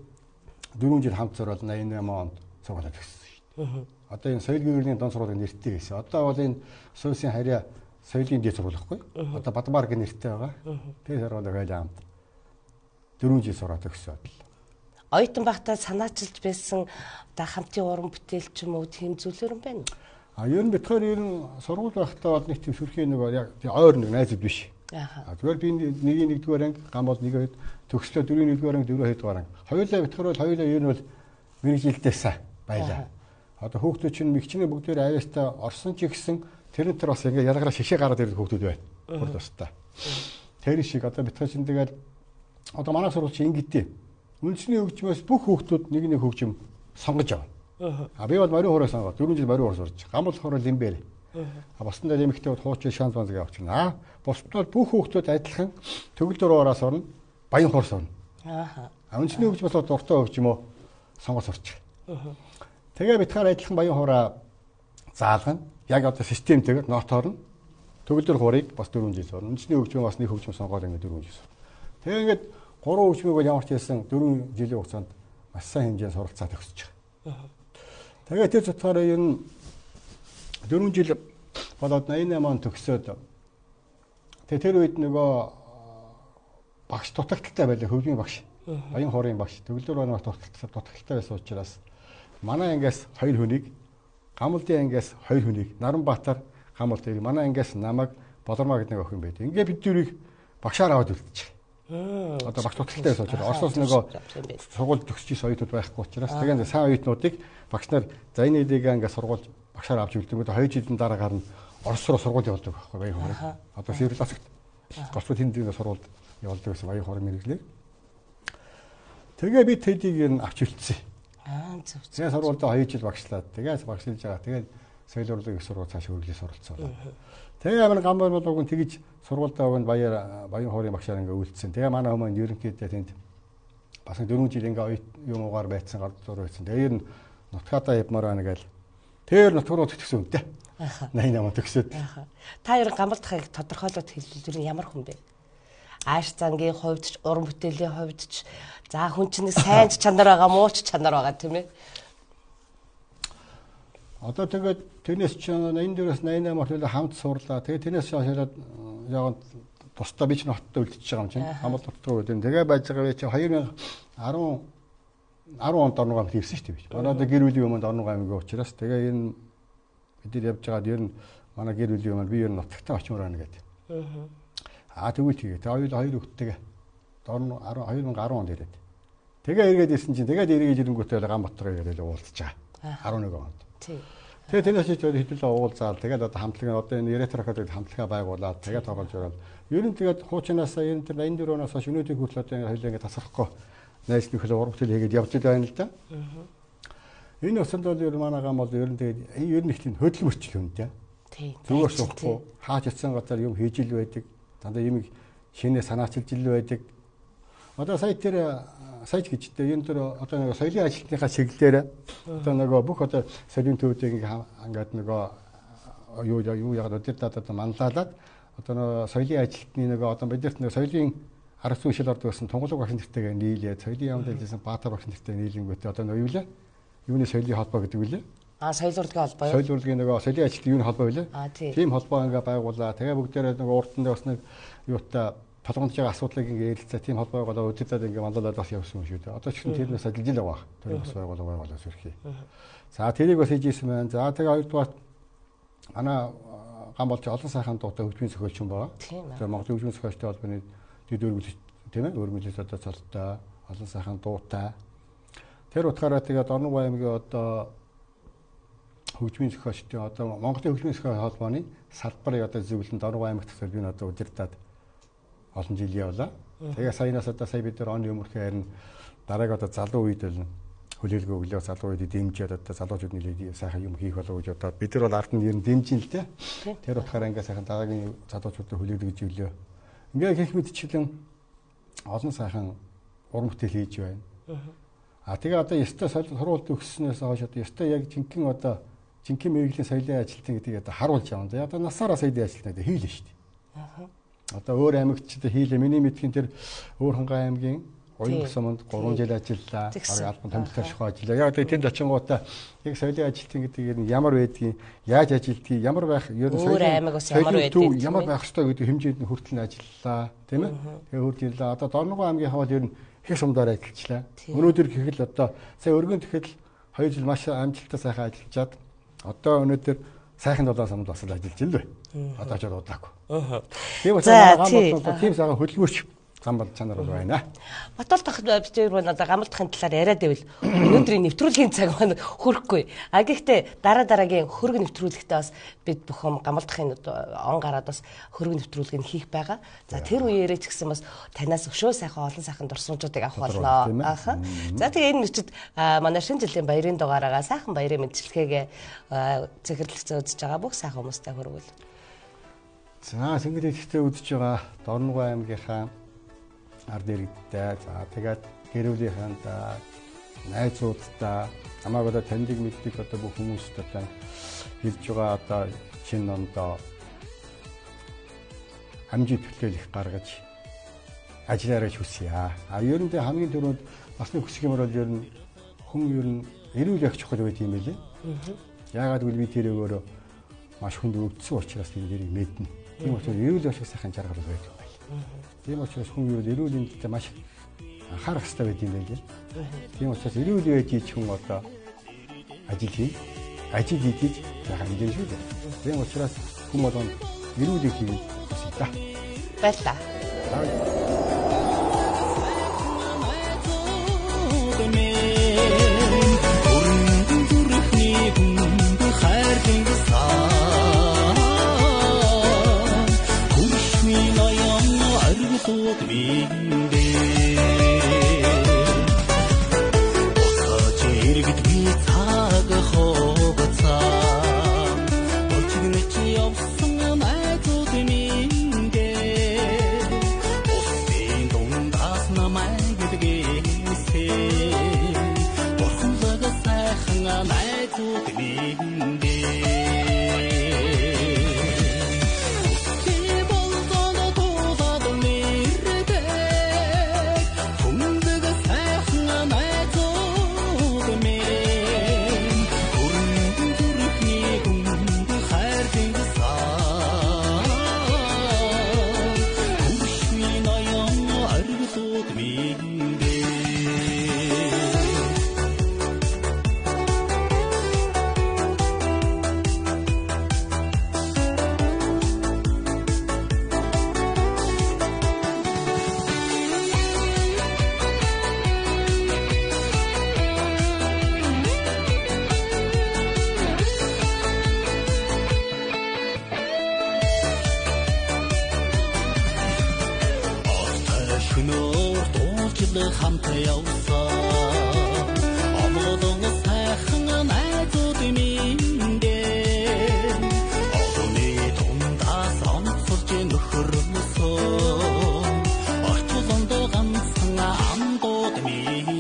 4 жил хамт зориод 88 онд сургуулаад төгссөн шүү дээ. Одоо энэ соёл гэрлийн дон сургуулийн нэртэй гэсэн. Одоо бол энэ Суусын харьяа соёлын дэд сургууль байхгүй. Одоо Бадмаар гэх нэртэй байгаа. Тэр сургуулийг хайлаа хамт 4 жил сураад төгссөн. Оюутан багтаа санаачилж байсан одоо хамтын уран бүтээл ч юм уу тийм зүйлэр юм байна. Ер нь битгаар ер нь сургууль байхдаа бол нэг тийм сүрхийн нэг яг ойр нэг найзууд биш. Зүгээр би нэг нэгдүгээр анги гам бол нэг хэд төгслөө 4-ийн 1-р анги 4-ийн 2-р анги. Хоёулаа битгаар бол хоёулаа ер нь бол мэрэгжилдээсаа байлаа. Одоо хүүхдүүд чинь мэгчний бүгдээр аяастаа орсон ч ихсэн тэр нь бас ингээ ялгараа шишээ гараад ирэх хүүхдүүд байна. Бүр тустай. Тэр шиг одоо битгаар чинь тэгээд одоо манай сургууль чинь ингэдэй. Үндэсний хөгжмөөс бүх хүүхдүүд нэг хөгжим сонгож авна. Би бол морин хороо сонгоод 4 жил морин хор сурч. Гам болохоор лимбэр. Босдоо лимэгтэй хууч шанс банзыг авчихна. Босдоо бүх хүүхдүүд адилхан төгөлдөр ороос орно. Баян хор сурна. Үндэсний хөгжмөөс дуртай хөгжмөө сонгож сурч. Тэгээ битгаар адилхан баян хороо заалгана. Яг одоо системтэйгээр нотоор нь төгөлдөр хорыг бас 4 жил сурна. Үндэсний хөгжмөө бас нэг хөгжим сонгоод ингэ 4 жил сурна. Тэгээ ингээд 3 хөгжмийг бол ямар ч хэлсэн 4 жилийн хугацаанд маш сайн хэмжээнд суралцаад төгсөж байгаа. Тэгээ тэр цотгоор энэ 4 жил болоод 88 он төгсөөд тэгээ тэр үед нөгөө багш дутагдaltaй байлаа хөгжмийн багш. Баян хорын багш төгөлдөр оноо дутагдaltaй байсан учраас манай ангиас 2 хүнийг гамлдын ангиас 2 хүнийг Наранбаатар гамлд ирэх манай ангиас намайг Болормаа гэдэг нэг охин байд. Ингээ бид дөрийг багшаар аваад үлдчих. Одоо багш дутагдaltaй байсан учраас Оросоос нөгөө сургууль төгсөж оюутнууд байхгүй учраас тэгээд сайн оюутнуудыг багш нар за энэ эдийг ингээ сургууль багшаар авч үлдэнгүүт 2 жилийн дараа гарна Орос руу сургууль явуулдаг байхгүй баян хорыг. Одоо Северласагт голцоо тэнд сургуульд явуулдаг гэсэн баян хорын мэрэгчлэр. Тэгээ би тэдийг нь авч үлдсэн. Зөв. Тэгээ сургуульдаа 2 жил багшлаад тэгээ багшилж байгаа. Тэгээд соёл урлагийн их сургууль цааш хөргөлөж суралцсан. Тэгээ амин гам болоогүй тэгж сургуульдаа өгөн баян хорын багшаар ингээ үлдсэн. Тэгээ манай хүмүүс ерөнхийдөө тэнд бас 4 жил ингээ юм уугаар байцсан гар зур байцсан. Тэгээ ер нь нутгатаа явмаар байна гээл. Тэр нутгруу төгсөн үнтэй. 88 төгсөөд. Та ер нь гамбалтахыг тодорхойлоод хэлбэл ямар хүн бэ? Ааш зангийн хувьд ч уран бүтээлийн хувьд ч за хүн чинь сайн чанар байгаа муу ч чанар байгаа тийм ээ. Одоо тэгээд тэрнээс чинь 84-өөс 88 хүртэл хамт суурлаа. Тэгээд тэрнээс шашаад яг тусдаа би ч хотод үлдчихэж байгаа юм чинь. Хамт дотор үлдэн. Тэгээ байж байгаа вэ чи 2010 онд орногоо ирсэн шүү дээ. Манай одоо гэр бүлийн юмд орногоо аймаг учраас тэгээ энэ бид нар явж байгаад ер нь манай гэр бүлийн юмд би ер нь нутагтаа очимоор байна гэдэг. Тэгвэл тэгээ хоёр хүүхэдтэйгээ 2010 онд ирээд. Тэгээ эргээд ирсэн чинь тэгээд эргээд ирэнгүүтээ Ганбаатар ирээд уулзж байгаа. 11 онд. Тэгээд тэрнээс ч хэдүүлээ уулзаал. Тэгээд одоо хамтлагаа одоо энэ Eretrocad хамтлагаа байгуулаад тэгээд тоглож байгаа. Ер нь тэгээд хуучнаасаа ер нь 84 оноос хойш өнөөдрийг хүртэл одоо хоёулаа ингэ тасрахгүй найз нөхөд уран бүтээл хийгээд явж байгаа юм л да. Энэ өсөнд бол ер нь манайгаа бол ер нь тэгээд ер нь их тийм хөдөлмөрч юм да. Тийм. Зүгээр суухгүй хаач утсан газар юм хийж ил байдаг. Дандаа юм шинэ санаачилж ил байдаг. Одоо сая гэжтэй энэ төр одоо нэг соёлын ажилтныхаа чиглэлээр одоо нөгөө бүх одоо соёлын төвүүдийг ингээд нөгөө юу яагаад өдөртөө одоо манлайлаад одоо нөгөө соёлын ажилтны нөгөө одоо бидэрт нөгөө соёлын арга зүйн шил ордог гэсэн тунгалаг багш нартайгаа нийлээд соёлын яамд ажилласан Баатар багш нартай нийлэнгүүтээ одоо нөгөө юу лээ? Юуны соёлын холбоо гэдэг үлээ? Соёл урлагийн холбоо. Соёл урлагийн нөгөө соёлын ажилтны юуны холбоо үлээ? Тийм холбоо ингээ байгууллаа. Тэгээ бүгдээрээ нөгөө урдтандаа бас нэг юутай толгонд байгаа асуудлыг ингээ ярилцаа тийм холбоо байгуулаад өдөртөө ингээ манлайлаад бас явсан юм шүү дээ. Одоо ч гэсэн тэрнээс ажиллаж л байгаа. Тэр бас байгуулаас өрхий. За тэрийг бас хийж ирсэн байна. За тэгээ хоёрдугаар манай гам болж олон сайхан дуутай хөгжмийн зохиолч юм байна. Тэгээ Монголын хөгжмийн зохиолчтой холбооны дэд өргөлж тийм ээ өргөлж одоо цолтой олон сайхан дуутай. Тэр утгаараа тэгээ Дорног Аймгийн одоо хөгжмийн зохиолчтой одоо Монголын хөгжмийн зохиолч холбооны салбарын одоо зөвлөн Дорног Аймагт төсөл би одоо удирдаад олон жил явлаа. Тэгээ саянаас одоо сая бид нар оны өмнөх харин дараагийн одоо залуу үед л хүлээлгээ өглөө залуу үед дэмжиж одоо залуучууд нэлээд сайхан юм хийх болов гэж одоо бид нар бол ард нь ер нь дэмжин л дээ. Тэр утгаараа ингээ сайхан дараагийн залуучуудад хүлээлгэж өглөө. Ингээ гэх мэтчлэн олон сайхан уран бүтээл хийж байна. Тэгээ одоо ёстой сурвалт өгснөөс хойш одоо ёстой яг жинхэнэ мэрэгжлийн соёлын ажилтан гэдгийг одоо харуулж явна. Тэгээ одоо насаараа соёлын ажилтнаа хийлээ шүү дээ. Одоо өөр аймагчд хийлээ. Миний мэдхийн тэр өөр хангай аймгийн Оюун суманд 3 жил ажиллаа. Бараг албан томилтоор шахуу ажиллаа. Яг одоо тэнд очингуудаа яг соёлын ажилтан гэдэг нь ямар байдгийг, яаж ажилтгийг, ямар байх, ер нь соёлын ямар байх ёстой гэдэг хэмжээнд нь хүртэл ажиллаа, тийм ээ. Тэгээ хүртэл одоо Дорног аймгийн хавал ер нь их сумдаар ажиллажлаа. Өнөөдөр гэхэл одоо сая өргөн тэгэхэл 2 жил маш амжилттай сайхан ажиллажаад одоо өнөөдөр сайхан 7 сумд бас л ажиллаж байна. Одоо ч удаагүй. Тийм учраас тийм сайхан хөдөлмөрч гам бол чанар бол байна. Батал тахад бичээр бол одоо гамалдахын талаар яриад байвал өнөөдрийн нэвтрүүлгийн цаг маань хүрэхгүй. Гэхдээ дараагийн хөрөг нэвтрүүлэгтээ бас бид бүхэн гамалдахын он гараад бас хөрөг нэвтрүүлгийг хийх байгаа. За тэр үеэрээ ч гэсэн бас танаас өшөө сайхан олон сайхан дурсамжуудыг авах болно. Ааха. За тэгээ энэ нүчид манай шинэ жилийн баярын дугаараа сайхан баярын мэндчилгээгээ захирлэгцээ үзэж байгаа бүх сайхан хүмүүстэй хүргүүл. За сэнгэл ихтэй үзэж байгаа Дорног аймгийнхаа ард иргэдтэй за тэгээд гэр бүлийнхээ найзуудтай намайг одоо таньдаг мэддэг одоо бүх хүмүүстэй одоо хэлж байгаа одоо шинэ номдоо амжилт төлөөл их гаргаж ажиллаарай хүсье. Ер нь хамгийн түрүүнд бас нэг хүсэх юм бол ер нь хүн ер нь эрүүл байх чухал байт юм байлээ. Яагаад гэвэл би тэр өгөөрөө маш хүнд өвдсөн учраас би нэрийг мэднэ. Тийм учраас эрүүл байх сайхан жаргал байдаг. Тийм учраас хүн юу эрүүл мэндэд маш анхаарах хэрэгтэй байт юм байна. Тийм учраас эрүүл байж хүн одоо ажил хийж байгаа юм шүү дээ. Тийм учраас хүн болгон эрүүлийг хийх гэсэн та. Баярлалаа. хамт явсан амгалан сайхан найзууд минь одооны дундаас онцолж нөхөр мөсөн ортолонд ганцхан амдууд минь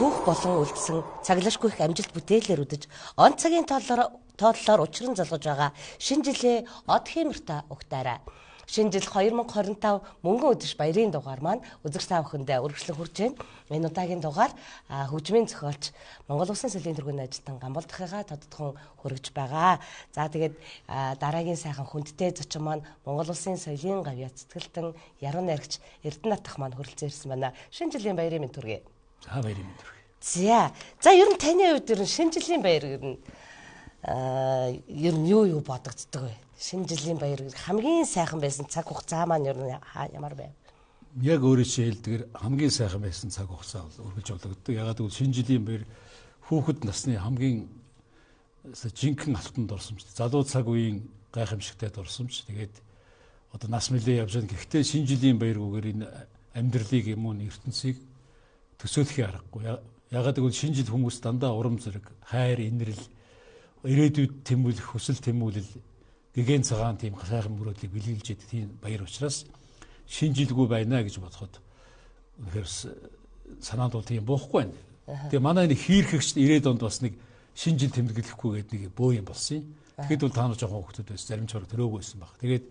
түүх болон үлдсэн цаглашгүй их амжилт бүтээлээр үдэж он цагийн тооллоор учран залгаж байгаа шинэ жилээ од хэмэртэ угтаарай. Шинэ жил 2025 мөнгөн өдөш баярын дугаар маань үзэгч та бүхэндээ үргэлжлэн хүрж байна. Энэ удаагийн дугаар хөгжмийн зохиолч Монгол Улсын соёлын тэргүүний ажилтан Гамбол дахыгаа тодтхон хүргэж байгаа. За тэгээд дараагийн сайхан хүндтэй зочин маань Монгол Улсын соёлын гавьяа цэцгэлтэн яруу найрагч Эрдэнэ Атах маань хүрэлцэн ирсэн байна. Шинэ жилийн баярын мэнд хүргэе. Баярын мэнд хүргэе. За ер нь таны хувьд ер нь шинэ жилийн баяр ер нь юу бодогддог вэ? Шинэ жилийн баяр хамгийн сайхан байсан цаг хугацаа маань ер нь ямар байв? Яг өөрөөсөө хэлдгээр хамгийн сайхан байсан цаг хугацаа үргэлж болгоддог. Ягаад гэвэл шинэ жилийн баяр хүүхэд насны хамгийн жинхэнэ алтанд орсомж, залуу цаг үеийн гайхамшигтай дурсамж. Тэгээд одоо нас мөлөө явж байгаа. Гэхдээ шинэ жилийн баяргүйгээр энэ амьдралыг юм уу ертөнцийг төсөөлөхий аргагүй. Ягаад гэвэл шинэ жил хүмүүс дандаа урам зориг, хайр, инрэл, ирээдүйд тэмүүлэх, хүсэл тэмүүлэл, гэгэн цагаан тийм сайхан мөрөөдлийг бэлгэлж идэг тийм баяр учраас шинэ жилгүй байна гэж бодоход үнэхээр санаанд бол тийм буухгүй байна. Тэгээ манай нэг хийрхэгч 90-ад онд бас нэг шинэ жил тэмдэглэхгүй гэдэг нэг бөө юм болсон юм. Тэгэхэд бол та нар жоохон хөвгтүүд байсан, зарим ч төрөөгүй байсан баг. Тэгээд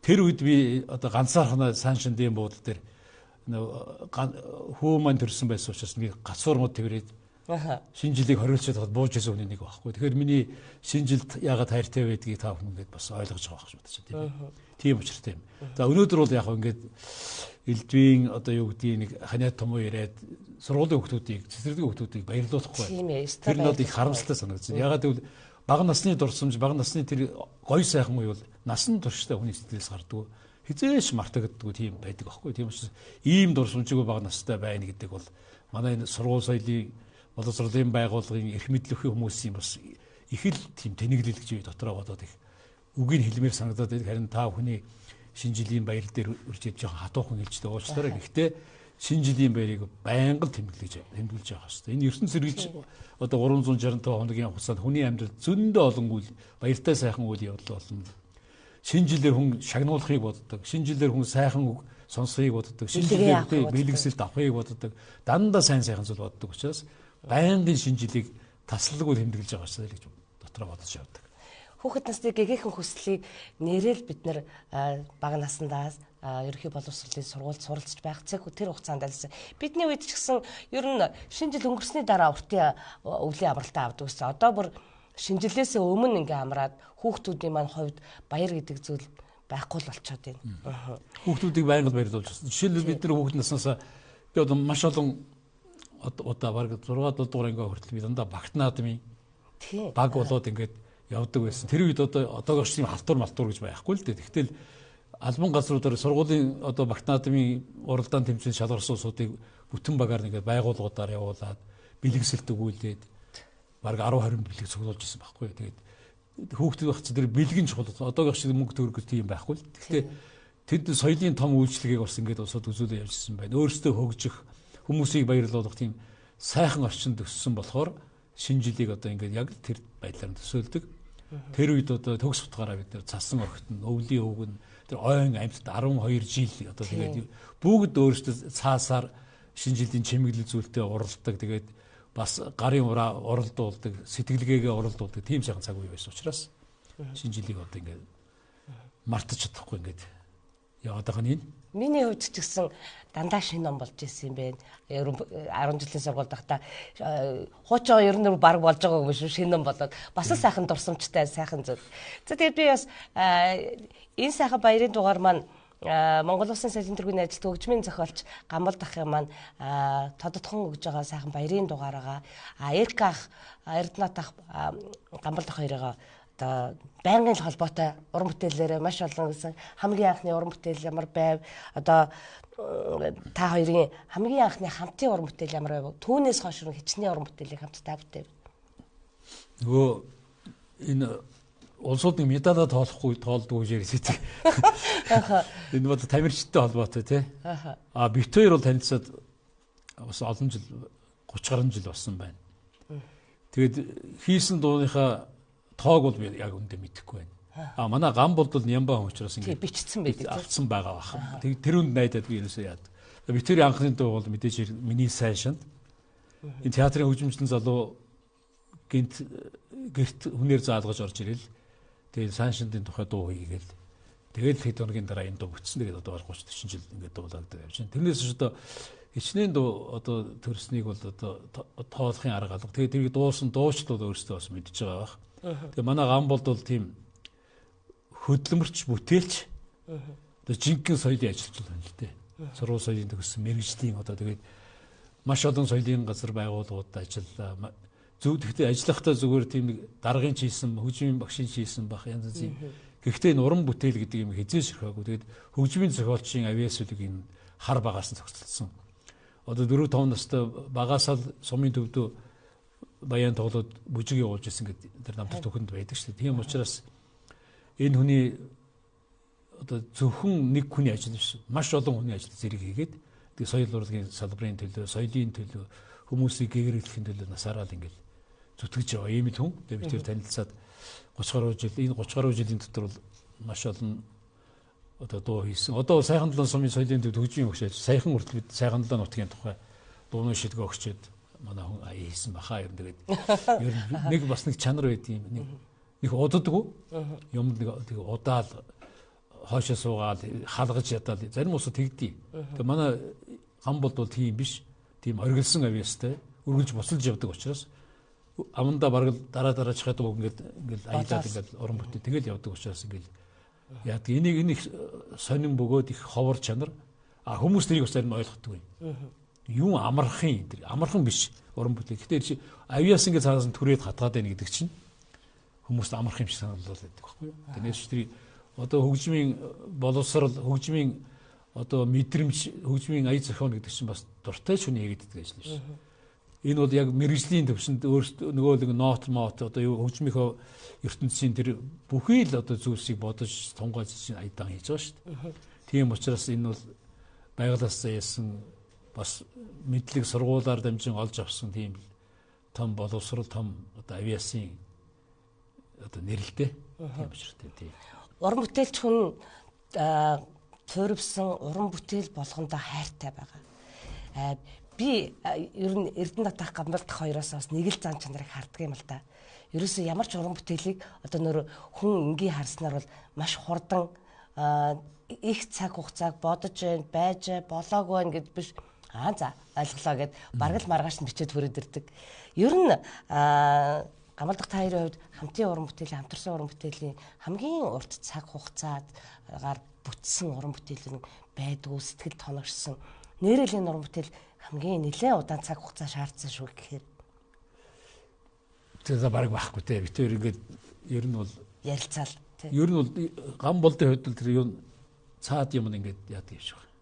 тэр үед би одоо ганцаархнаа сайн шиндээн буудал дээр хүү маань төрсэн байсан учраас нэг гацуур мод тэрээд шинэ жилийг хориулчаад хад бууж исэн хүний нэг байхгүй. Тэгэхээр миний шинэ жилд яагаад хайртай байдгийг та хүн ингээд бас ойлгож байгаа гэж бодож байна. Тийм учиртай юм. За өнөөдөр бол яг ингээд элдвийн одоо юу гэдгийг нэг ханиад томоо яриад сургуулийн хүүхдүүдийг, цэцэрлэгийн хүүхдүүдийг баярлуулахгүй байна. Тэр нь бол их харамсалтай санагдаж байна. Яагаад гэвэл бага насны дурсамж, бага насны тэр гоё сайхан үе бол насан туршдаа хүний сэтгэлээс гардаг. Хизээш мартагддаг тийм байдаг аахгүй. Тийм учраас ийм дурсамжгүй бага настай байна гэдэг бол манай энэ сургууль соёлын боловсролын байгууллагын эрх мэдлэхийн хүмүүсийн бас их л тийм тэнэглэл гэж дотроо бодоод их үгийг хэлмээр санагдаад байдаг. Харин та хүний шинэ жилийн баяр дээр үржиж жоохон хатуухан хэлжтэй уучлаарай. Гэхдээ шинэ жилийн баярыг байнга тэмдэглэж байгаа хэвээр. Энэ ертөнц сэргийлж одоо 365 хоногийн хугацаанд хүний амьдрал зөндөө олон үйл баяртай сайхан үйл явдал болно. Шинэ жилээр хүн шагнуулахыг боддог. Шинэ жилээр хүн сайхан үг сонсхийг боддог. Шинэ жилээр бэлгэсэлт авахыг боддог. Дандаа сайн сайхан зүйл боддог учраас байнгын шинэ жилийг таслалгүй тэмдэглэж байгаа хэвээр гэж дотроо бодож явдаг. Хүүхэд насны гэгэхэн хүслийг нэрэл бид нар бага наснаас ерөнхий боловсролын сургуульд суралцж байх цаг тэр хугацаанд альсан. Бидний үед ч гэсэн ер нь шинэ жил өнгөрсний дараа уртын өвлийн амралтаа авдаг гэсэн. Одоо бүр шинэ жилээс өмнө ингээ амраад хүүхдүүдийн маань хувьд баяр гэдэг зүйл байхгүй л болчиход байна. Хүүхдүүдийг байнга баярлуулж байна. Жишээлбэл бид нар хүүхэд наснаас би одоо маш олон одоо бараг 6-7 дугаар ингээ хүртэл би дандаа багт наадмын баг болоод ингээд явдаг байсан. Тэр үед одоогоос тийм халтур малтур гэж байхгүй л дээ. Тэгтэл албан газруудаар сургуулийн одоо багт наадмын уралдаан тэмцээн шалгарсан улсуудыг бүтэн багаар ингээд байгууллагуудаар явуулаад бэлгэсэлт өгүүлээд бараг 10-20 бэлэг цуглуулж ирсэн байхгүй. Тэгээд хүүхдүүд багц тэр бэлгэн чухал. Одоогоос шиг мөнгө төгрөг тийм байхгүй л. Гэхдээ тэд соёлын том үйлчлэгийг бас ингээд усад үзүүлээ явжсэн байна. Өөрсдөө хөгжих, хүмүүсийг баярлуулах тийм сайхан орчинд өссөн болохоор шинэ жилийг одоо ингээд яг л тэр байдлаар төсөөлдөг. Тэр үед одоо төгс утгаараа бид нар цасан огтн, өвлийн өвгөн, тэр ойн амьтад 12 жил одоо тэгээд бүгд өөрсдөө цаасаар шинэ жилийн чимэглэл зүйлтэй уралдаг. Тэгээд бас гарын ураа оролдуулдаг, сэтгэлгээгээ оролдуулдаг тийм сайхан цаг үе байсан учраас шинэ жилийг одоо ингээд мартаж чадахгүй ингээд яваад байгаа нь. Миний хувьд ч гэсэн дандаа шинэ ном болж ирсэн юм байна. 10 жилийн сургуульд байхдаа хуучин ер нь баг болж байгаа юм шүү, шинэ ном болоод бас л сайхан дурсамжтай, сайхан зүйл. За тэгээд би бас энэ сайхан баярын дугаар маань Монгол Улсын сайдын тэргүүний ажилт хөгжмийн зохиолч Гамбалт ахын маань тодотхон өгж байгаа сайхан баярын дугаараа Эрка ах, Эрдэнэт ах, Гамбалт ах хоёроо одоо байнгын холбоотой уран бүтээлээрээ маш олон гэсэн хамгийн анхны уран бүтээл ямар байв, одоо та хоёрын хамгийн анхны хамтын уран бүтээл ямар байв, түүнээс хойш хичнээн уран бүтээлийг хамтдаа бүтээв. Нөгөө энэ улсуудын медалаа тоолохгүй тоолдог гэж ярьдаг. Энэ бол тамирчидтай холбоотой тий. Бит хоёр бол танилцаад бас олон жил 30 гаруй жил болсон байна. Тэгээд хийсэн дууныхаа тоог бол би яг үндэ мэдэхгүй байна. Манай Гамболд бол Нямбаа хүн учраас ингэ бичсэн байдаг. Авцсан байгаа бах. Тэгээд тэр үнд найдаад би ерөөсөө яад. Бит хоёрын анхны дуу бол мэдээж миний сайн шин. Энэ театрын хөгжимчлэн залуу гэрт хүнээр заалгаж орж ирэл. Тэгээд саншинтын тухай дуу хийгээл. Тэгээд хэд хоногийн дараа энэ дуу бүтсэн. Тэгээд одоо 30 40 жил ингээд дуулагдаад явж байна. Тэрнээс ч одоо хичнээн дуу одоо төрснийг бол одоо тоолохын арга алга. Тэгээд тэрийг дуусан дуучлал өөрсдөө бас мэдж байгаа бах. Тэгээд манай Гамболд бол тийм хөдөлмөрч бүтээлч одоо жинхэнэ соёлын ажилтнууд байна л дээ. Сургууль соёлын төгссөн мэрэгжлийн одоо тэгээд маш олон соёлын газар байгууллагуудад ажиллаа. Тэгтээ ажиллахдаа зүгээр тийм нэг даргын ч хийсэн, хөгжмийн багшийн ч хийсэн бах янз янзын. Гэхдээ энэ уран бүтээл гэдэг юм хизээс ширхээгүй. Тэгээд хөгжмийн зохиолчийн авиасуудыг энэ хар багаас нь зохицолсон. Одоо 4-5 настай багаас л сумын төвдөө баян тоглоод бүжиг явуулж ирсэн гэдэг тэр намтар төхөнд байдаг шүү дээ. Тийм учраас энэ хүний одоо зөвхөн нэг хүний ажил биш. Маш олон хүний ажил зэрэг хийгээд тэгээд соёл урлагийн салбарын төлөө, соёлын төлөө, хүмүүсийг гэгэрүүлэхийн төлөө насаараа л ингээд зүтгэж байгаа ийм л хүн. Тэгээд бид тэр танилцаад 30 гаруй жил, энэ 30 гаруй жилийн дотор бол маш олон одоо дуу хийсэн. Одоо сайхан талын сумын соёлын төвд хөгжмийн багш сайхан хүртэл бид сайхан талын нутгийн тухай дууны шийдвэр өгчөөд манай хүн хийсэн баха юм. Тэгээд ер нь нэг бас нэг чанар байд юм. Нэг удадгүй юм нэг удаал хоошоо суугаад халгаж ядаад зарим усуд тэгдий. Тэгээд манай Гамболд бол тийм биш. Тийм оргилсан авьяастай үргэлж босолж явдаг учраас аманда бараг дараа чихад ингээд аялаад ингээд уран бүтээл тэгэл явдаг учраас ингээд яадаг. Энийг их сонин бөгөөд их ховор чанар хүмүүс тэрийг бас зарим ойлгохгүй. Юу амархан биш уран бүтээл. Гэхдээ авьяас ингээд цаанаас нь түрээд хатгаад байна гэдэг чинь хүмүүст амархан юм шиг санагдаад байдаг байхгүй юу. Тэрнээс тэр одоо хөгжмийн боловсрал, хөгжмийн одоо мэдрэмж, хөгжмийн ая зохион гэдэг чинь бас дуртай шүний хийгддэг ажил биш. Энэ бол яг мэрэгжлийн төвшөнд өөрсдөө нөгөө нэг нот одоо юу хөгжмийнхөө ертөнцийн тэр бүхий л одоо зүйлсийг бодож тунгааж чинь аядан хийж байгаа шүү дээ. Тийм учраас энэ бол байгалаас заяасан бас мэдлэг сургуулаар дамжин олж авсан тийм том боловсрол, том одоо авиасын одоо нэрэлтэй тийм учиртай тийм. Уран бүтээлч хүн төрөвсөн уран бүтээл болгондоо хайртай байгаа. Би ер нь Эрдэнэт ах Гамбалт хоёроос бас нэг л зан чанарыг харддаг юм л да. Ерөөсөө ямар ч уран бүтээлийг одоо нөр хүн энгийн харснаар бол маш хурдан их цаг хугацааг бодож байж болоог байна гэд биш. За ойлголоо гэд бараг л маргааш нь бичээд хүрээд ирдэг. Ер нь Гамбалт ах хоёрын хувьд хамтын уран бүтээлийн хамтарсан уран бүтээлийн хамгийн урт цаг хугацаагаар бүтсэн уран бүтээл нь байдгүй, сэтгэл тоногшсон. Нэрэл энэ уран бүтээл хамгийн нэлээд удаан цаг хугацаа шаардсан шүү гэхээр. Тэгээ бараг байхгүй те. Бид хоёр ингээд ер нь бол ярилцаал те. Ер нь бол Гамболдын хувьд тэр юу цаад юм ингээд яадаг юм шиг байна.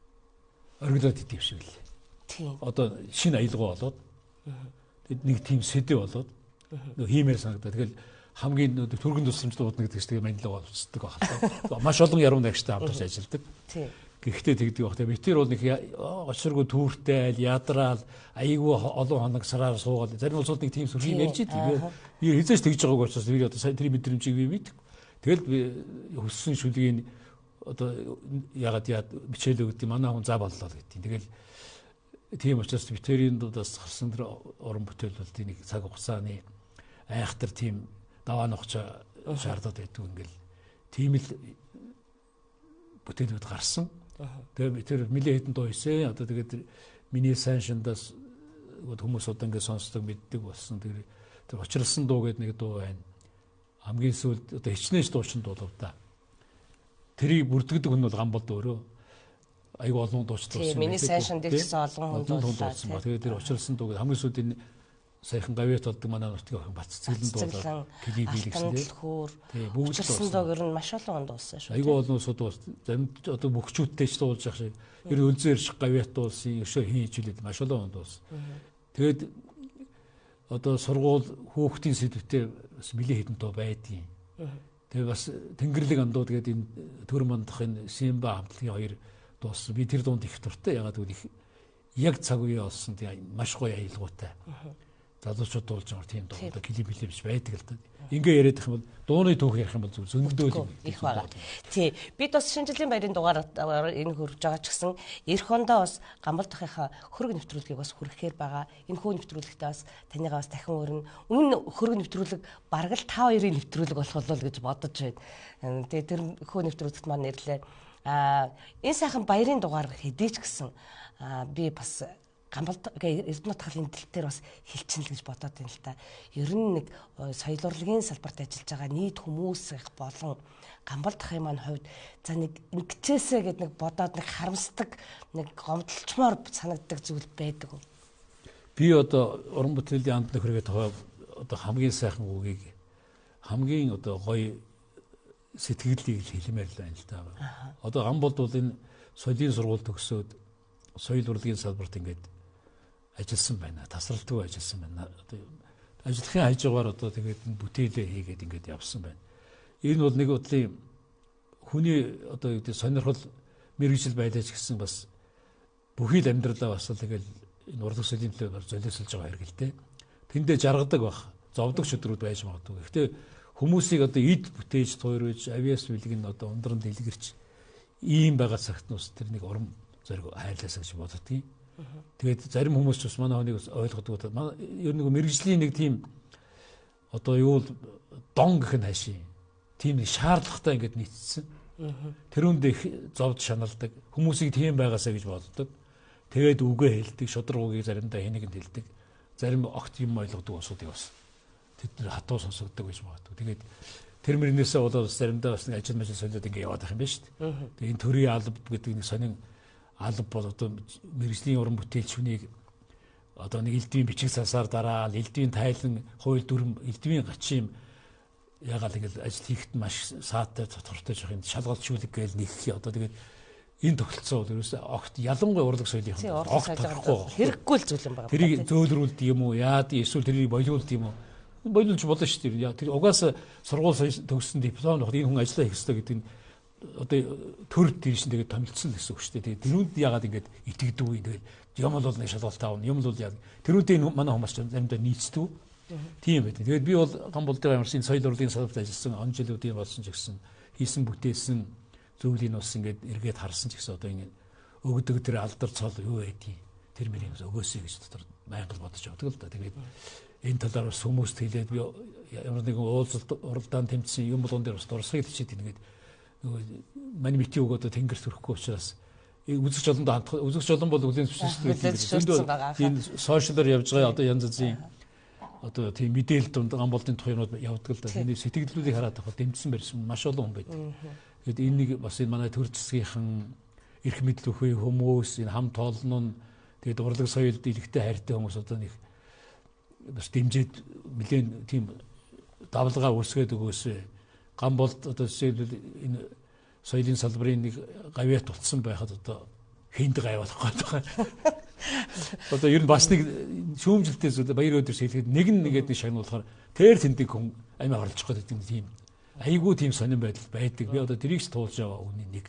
Оргилоод идэв шиг л. Тийм. Одоо шинэ аялгаа болоод нэг тийм сэдв болоод хиймээр санагдаа. Тэгэл хамгийн түргэн тусламжлууд гэдэг чинь тэгээ манилга болцдог байна. Маш олон яруу найрагчтай хамтарч ажилладаг. Тийм. Гэхдээ тэгдэг баг. Тэгээ битэр бол нэг очиргүй түүртэй айл ядраал айгүй олон хоног сараар суугаад зарим улсууд нэг тийм сүрхий ярьж идэв. Би хизээч тэгж байгааг учраас би одоо тэр мэдрэмжийг би мэддэг. Тэгэл би хөссөн шүлгийг одоо ягаад бичээл өгд юм манай хүн за боллоо гэдэг. Тэгэл Тийм учраас Витерийн дудаас гарсан тэр уран бүтээл бол нэг цаг хугацааны айхтар тийм даваа ногч шаардаад байдаг ингээл тийм л бүтээлүүд гарсан. Тэгээ тэр нэлээд хэдэн дуу хийсэн. Одоо тэгээд миний сайн шиндаас хүмүүс одоо ингээд сонсдог мэддэг болсон. Тэр очрлсон дуу гэдэг нэг дуу байна. Хамгийн сүүлд одоо хичнээн дуучин дуулав да. Тэрийг бүрдгдэг хүн бол Гамболд өөрөө айгүй олон дуучид болсон. Миний сайн шинд гэсэн олон хүн дуулсан ба. Тэгээд тэр очрлсон дуу хамгийн сүүлд энэ сайхан гавьяат болдог манай нутгийн охин Бац цэглэн дуулаад клип хийлгэсэн тийм бүгд очрлсон дууг ер нь маш олон хүн дуулсан шүү. Айгүй олон сууд заримд одоо мөхчүүдтэй ч дуулж явах шиг ер нь өнзөр шиг гавьяат дуулсан өшөө хийжүүлээд маш олон хүн дуулсан. Тэгээд одоо сургууль хүүхдийн сэдвтээ бас нэлээд хэдэн дуу байдгийн. Тэгээд бас Тэнгэрлэг андууд гэдэг энэ төр мандахын Симба хамтлагийн хоёр дуулсан. Би тэр дуунд их дуртай. Ягаад гэвэл их яг цаг үеэ олсон тийм маш гоё аялгаутай. Залуучууд дуулж байгаа тийм дуу одоо клип биш байдаг л да. Ингээ яриад их юм бол дууны түүх ярих юм бол зөндөөл их байгаа. Тий. Бид бас шинжлэлийн баярын дугаар энэ хөрж байгаа ч гэсэн эх ондоо бас Гамбол дахийнхаа хөрөг нэвтрүүлгийг бас хүргэхээр байгаа. Энэ хөө нэвтрүүлэгтээ бас танийгаа бас дахин өрнө. Өмнө хөрөг нэвтрүүлэг бараг л 5-2-ын нэвтрүүлэг болох болов гэж бодож байна. Тэгээ тэр хөө нэвтрүүлэгт маань нэрлээ. Энэ сайхан баярын дугаар хэдий ч гэсэн би бас Гамболд Эрдэнэт талын дэлтээр бас хэлчихнэ гэж бодоод байна л та. Ер нь нэг соёл урлагийн салбарт ажиллаж байгаа нийт хүмүүс их болон Гамбол дахын маань хувьд за нэг ингэчээсэ гэдэг нэг бодоод нэг харамсдаг нэг гомдлчмоор санагддаг зүйл байдаг уу? Би одоо уран бүтээлийн анд нөхрөгээ тохиол одоо хамгийн сайхан үгийг хамгийн одоо гоё сэтгэлийг хэлмээр л байна л та. Одоо Гамболд бол энэ соёлын сургууль төгсөөд соёл урлагийн салбарт ингээд ажилласан байна. Тасралтгүй ажилласан байна. Одоо ажлын хажуугаар одоо тэгээд бүтээлээ хийгээд ингээд явсан байна. Энэ бол нэг бодлын хүний одоо юу гэдэг сонирхол мэргэжил байлаач гэсэн бас бүхий л амьдралаа бас тэгэл энэ урлаг соёлын төлөө золиослж байгаа хэрэг л дээ. Тэндээ жаргадаг бах, зовдог шүдрүүд байж магадгүй. Гэхдээ хүмүүсийг одоо эд бүтээж туйрж, авиас билэг нь одоо ундран дэлгэрч ийм байгаа цагт нь тэр нэг урам зориг хайрлаасаа гэж боддгийг. Тэгээд зарим хүмүүс ч бас манай хүнийг ойлгодог. Ер нь мэрэгжлийн нэг тийм одоо юу л дон гэх нь хайшин. Тийм нэг шаардлагатай ингээд нийцсэн. Тэрүүнд их зовд шаналдаг. Хүмүүсийг тийм байгаасаа гэж боддог. Тэгээд үгээ хэлдэг, шудрагуудыг заримдаа хэнийгэнд хэлдэг. Зарим огт юм ойлгодог усуудыг бас тэд нар хатуу сонсогддог гэж боддог. Тэгээд тэр мөрнөөсөө болоод заримдаа бас нэг ажил мэл солиод ингээд яваад байх юм байна шүү дээ. Тэгээд энэ төрийн алба гэдэг нэг сонин алба бол одоо мэрэгжлийн уран бүтээлч хүнийг одоо нэг элдвийн бичиг сансаар дараал, элдвийн тайлан, хууль дүрм, элдвийн гачим ягаал ингээл ажил хийхэд маш саатай тодорхойтой жоох юм шалгалтжүүлэг гээл нэгэх одоо тэгээд энэ тогтолцоо бол ерөөсөө огт ялангуяа урлаг соёлын огт хэрэггүй л зүйл юм байна. Тэрийг зөөлрүүлдэг юм уу? Яад эсвэл тэрийг болиулдаг юм уу? Болиулж болно шүү дээ. Тэр угаасаа сургууль төгссөн диплом нөхд энэ хүн ажиллаа хийх ёстой гэдэг нь одоо төр дэршин тэгээд томилцсон гэсэн үг шүү дээ. Тэрүүнд яагаад ингэж итгэдэг вэ? Тэгээд юм бол нэг шалгалт аавна. Юм бол яг тэрүүндээ манай хүмүүс заримдаа нийцдэг. Тийм байт. Тэгээд би бол Гамболдын ямарсан соёл урлагийн салбарт ажилласан он жилүүдийн болсон ч гэсэн хийсэн бүтээсэн зүйлийг бас ингэж эргээд харсан ч гэсэн одоо ингэ өгдөг тэр алдар цол юу байдгийг тэр мөрийн өгөөсэй гэж дотор байнга бодож явдаг л да. Тэгээд энэ талаар бас хүмүүст хэлээд би ямар нэгэн уулзалт уралдаан тэмцсэн юм болгон дээр бас дурсгыг хичээд ингээд манай митийн үг одоо тэнгэр төрөхгүй учраас үзэгч олонд хандах үзэгч олон бол үлэн зөвшөөрсөн байгаа. Энэ сошиалар явж байгаа одоо янз янзын одоо тийм мэдээлэл дунд Гамболдын тухайнууд явдаг л да. Тэний сэтгэлдлүүдийг хараад авах дэмжсэн барьсан маш олон хүн байдаг. Тэгэд энэ нэг бас энэ манай төр засгийнхан эрх мэдэл өхөө хүмүүс энэ хам тоолно нь тэгээд урлаг соёлд илэгтэй хайртай хүмүүс одоо нэг бас дэмжиж нэлээд тийм давлгаа үүсгээд өгөөсэй. Гамболд одоо жишээлбэл энэ соёлын салбарын нэг гавьяат тулцсан байхад одоо хинд гайвах гээд байгаа. Одоо ер нь бас нэг шүүмжлэлтээс баяр өдрөөс хэлэхэд нэг нэгэд нэг шагнуулахаар тэр тэндэг хүн амиа хорлчих гээд байдаг тийм айгүй тийм сонирн байдал байдаг. Би одоо тэрийг ч туулж яваа үний нэг.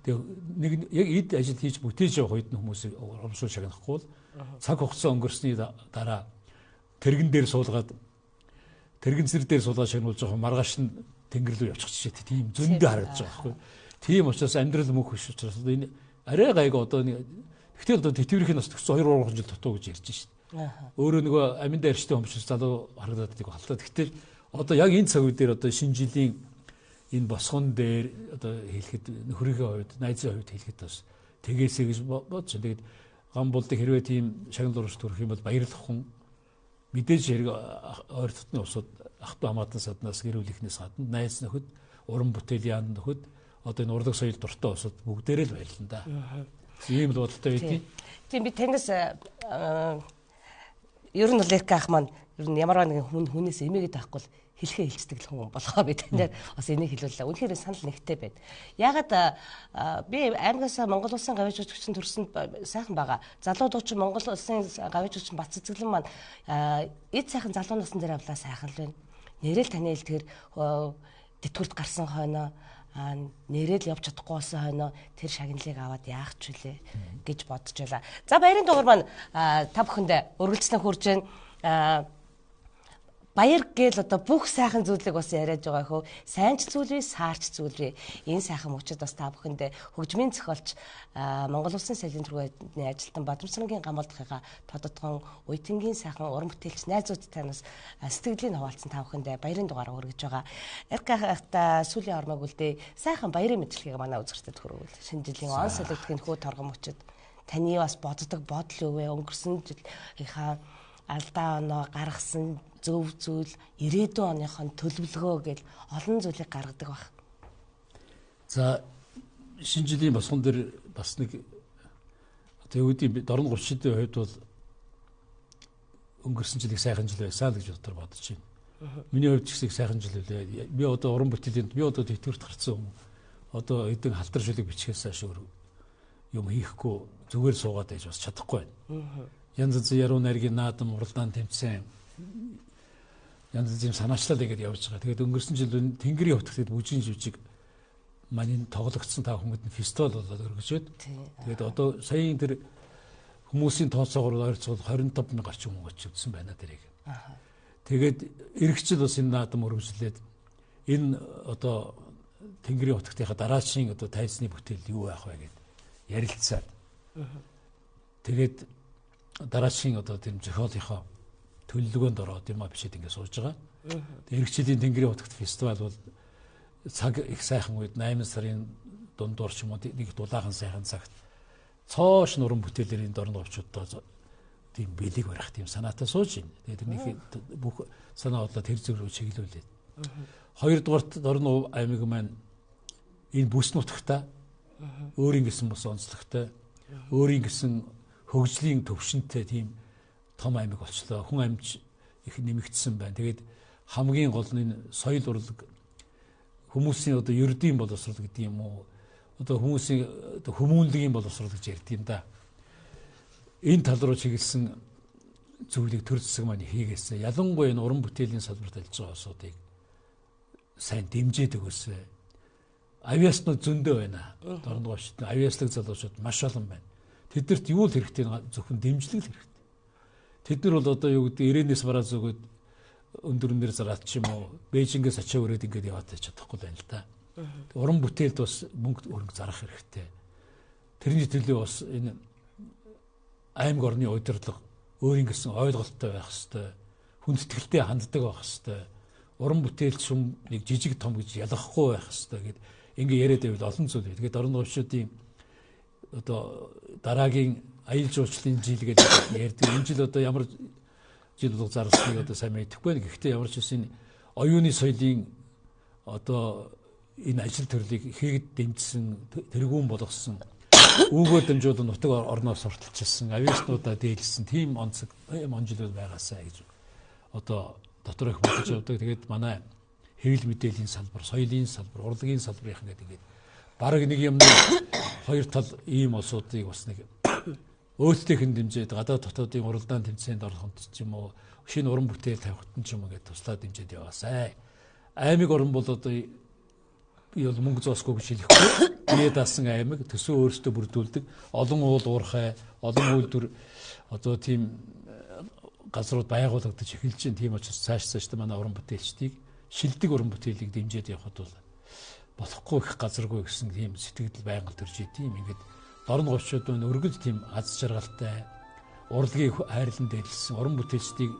Тэгээ нэг яг эд ажил хийж бүтээж явах үед нь хүмүүсийг урамшуул шагнахгүй бол цаг хугацаа өнгөрсний дараа тэрэгэн дээр суулгаад тэрэгэн цэр дээр суулгаад шагнуулж байгаа маргааш нь тэнгэр рүү явчих чишээ тийм зөндөө харагдаж байгаа байхгүй. Тийм учраас амьдрал мөнх биш учраас энэ арай гайг одоо нэг Гэтэл одоо тэтгэврийн нас төгссөн 2-3 жил дутуу гэж ярьж шít. Өөрөө нөгөө амин дээрчтэй өмчс залуу харагдаад тийг халтаа. Гэтэл одоо яг энэ цаг үе дээр одоо шинэ жилийн энэ босгон дээр одоо хэлэхэд нөхрийнхээ хувьд, найзын хувьд хэлэхэд бас тэгээсэй гэж бодож. Тэгээд гам болдог хэрвээ тийм шагнал урагш төрөх юм бол баярлах хүн мэдээж хэрэг ойр дотны усууд ах トゥ хамаатан саднаас гэрүүлэхнээс гадна найз нөхөд, уран бүтээл яан нөхөд одоо энэ урлаг соёл дуртай усууд бүгдээрээ л баярлана да. Ийм л бодолтой байдгийг. Тийм би танаас ер нь бол эрх ах маань ер нь ямар нэгэн хүнээс эмээгээд байхгүй л хэлхээ хэлцдэг хүн болохоо би танаар бас энийг хэлүүлээ. Үнэхээр санал нэгтэй байна. Ягаад би аймагаас Монгол улсын гавьяа жүжигчин төрсөнд сайхан байгаа. Залуу дуучин Монгол улсын гавьяа жүжигчин Бат Цэцэглэн маань эд сайхан залуу насны дээр авлаа сайхан л байна. Нэрэл таны хэлдгэр тэтгэврт гарсан хойноо нэрэл явж чадахгүй болсон хойноо тэр шагналыг аваад яах ч вүлээ гэж бодож байлаа. За баярын дугаар маань та бүхэндээ өргөлдснө хүрж байна. Баяр гээл одоо бүх сайхан зүйлийг бас яриад байгаа хөө. Сайн ч зүйл бий, саарч зүйл бий. Энэ сайхан мөчөд бас та бүхэндээ хөгжмийн зохиолч Монгол Улсын соёлын төрийн ажилтан Бадамсрангийн гамболдохыгаа тодотгон уйтангийн сайхан уран бүтээлч найзуудтай нас сэтгэлийн хуваалцсан та бүхэндээ баярын дугаараа хүргэж байгаа. Эркахта сүүлийн ормог үлдээ сайхан баярын мэдлэгийг манай үзэгчдэд хүргүүл. Шинэ жилийн он солигдохын хөө торгон мөчөд таны бас боддог бодол юу вэ? Өнгөрсөн жилийнхаа алдаа оноо гаргасан зөв зүйл ирээдүйн оныхон төлөвлөгөө гэж олон зүйлийг гаргадаг баг. За шинэ жилийн босгон дээр бас нэг одоо юу гэдэг дорн 30 шидийн хувьд бол өнгөрсөн жилийг сайхан жил байсан л гэж дотор бодож байна. Миний хувьд ч гэсэн сайхан жил үлээ. Би одоо уран бүтээлийн би одоо тэтгэврт гарсан юм. Одоо эдэн халтар шүлэг бичгээс хойш юм хийхгүй зүгээр суугаад байж бас чадахгүй байна. Янз бүрийн яруу найргийн наадам уралдаан тэмцээн янз бүрийн санаачлал ингэж явж байгаа. Тэгээд өнгөрсөн жил Тэнгэрийн хөвтгөд бүжгийн жүжиг манай тоглогдсон та хүмүүд нь фестивал болоод өргөжөөд. Тэгээд одоо саяын тэр хүмүүсийн тооцоогоор ойрцоол 25 мянган гаруй хүн очиж үзсэн байна тэрийг. Тэгээд эргэжил бас энэ наадам өргөжлээд энэ одоо Тэнгэрийн хөвтгийнхаа дараачийн одоо тайзны бүтээл юу байх вэ гэд ярилцаад. Тэгээд дараачийн одоо тийм зохиолынхоо төлөвлөгөөнд ороод юм а бичээд ингэ сууж байгаа. Эх жилийн Тэнгэрийн хутагт фестивал бол цаг их сайхан үед 8 сарын дундуур ч юм уу нэг дулаахан сайхан цагт цоош нуран бүтээлэрийн дорн овчудаа тийм бэлэг барих тийм санаатай сууж байна. Тэгээд тэрний бүх санаа бодлоо тэр зөв рүү чиглүүлээд. Хоёрдугаарт дорн аймаг маань энэ бүс нутагта өөрийн гэсэн бус онцлогтой өөрийн гэсэн хөгжлийн төвшөнтэй тийм том аймаг болчлоо. Хүн амьд их нэмэгдсэн байна. Тэгээд хамгийн гол нь соёл урлаг хүмүүсийн одоо ердийн боловсрол гэдэг юм уу? Одоо хүмүүсийн хүмүүнлэгийн боловсрол гэж ярьд юм да. Энэ тал руу чиглэсэн зүйлийг төр зэсэг маань хийгээсэ. Ялангуяа энэ уран бүтээлийн салбарт ажиллаж байгаа улсуудыг сайн дэмжиж өгөөсэй. Авиаснууд зөндөө байна. Дорногоочд авиаслаг залуучууд маш олон байна. Тэднэрт юу л хэрэгтэй зөвхөн дэмжлэг л хэрэгтэй. Тэд нар бол одоо юу гэдэг ирээнээс бараа зүгөөд өндөрнөр зараад ч юм уу Бээжингээс ачаа өрөөд ингэж яваад чадахгүй байна л да. Уран бүтээлд бас мөнгө өрнг зарах хэрэгтэй. Тэрний төлөө бас энэ аймаг орны удирдлага өөрийн гэсэн ойлголттой байх хэвээр, хүндэтгэлтэй ханддаг байх хэвээр, уран бүтээлч юм нэг жижиг том гэж ялгахгүй байх хэвээр гэд ингэ яриад байвал олон зүйл. Тэгээд орон нутгуудын одоо дараагийн аял жуулчлалын жил гэж ярьдаг. Энэ жил одоо ямар жил болго зарлсныг одоо сайн мэдэхгүй байна. Гэхдээ ямар ч үсэн оюуны соёлын одоо энэ ажил төрлийг хийгд дэмжсэн, тэргүүн болгосон, үүгөө дамжуулан нутаг орноос сурталчилсан, авиаснуудаа дээлсэн тийм онцг монжилуул байгаасаа гэж одоо дотор их бодож явдаг. Тэгээд манай хэвлэл мэдээллийн салбар, соёлын салбар, урлагийн салбарынхан гэдэг бараг нэг юмны хоёр тал ийм улсуудыг бас нэг өөртөөхөн дэмжиж гадаад дотоодын уралдаан тэмцээнд ороход ч юм уу шинэ уран бүтээл тавихад ч юм уу гэж туслаад дэмжиж яваасай. Аймаг орн бол одоо би бол мөнгө зоосгүй гэж хэлэхгүй. Ние даасан аймаг төсөө өөрсдөө бүрдүүлдэг. Олон уул уурхай, олон үйлдвэр одоо тийм газрууд байгуулагдаж эхэлж байна. Тийм учраас цааш манай уран бүтээлчдийг шилдэг уран бүтээлийг дэмжиж явахад бол болохгүй их газаргүй гэсэн тийм сэтгэл байнга төрж идэв. Ингээд дорн говьчууд нь өргөд тийм аз жаргалтай урлагийн хайрлан дээрэлсэн уран бүтээлчдийг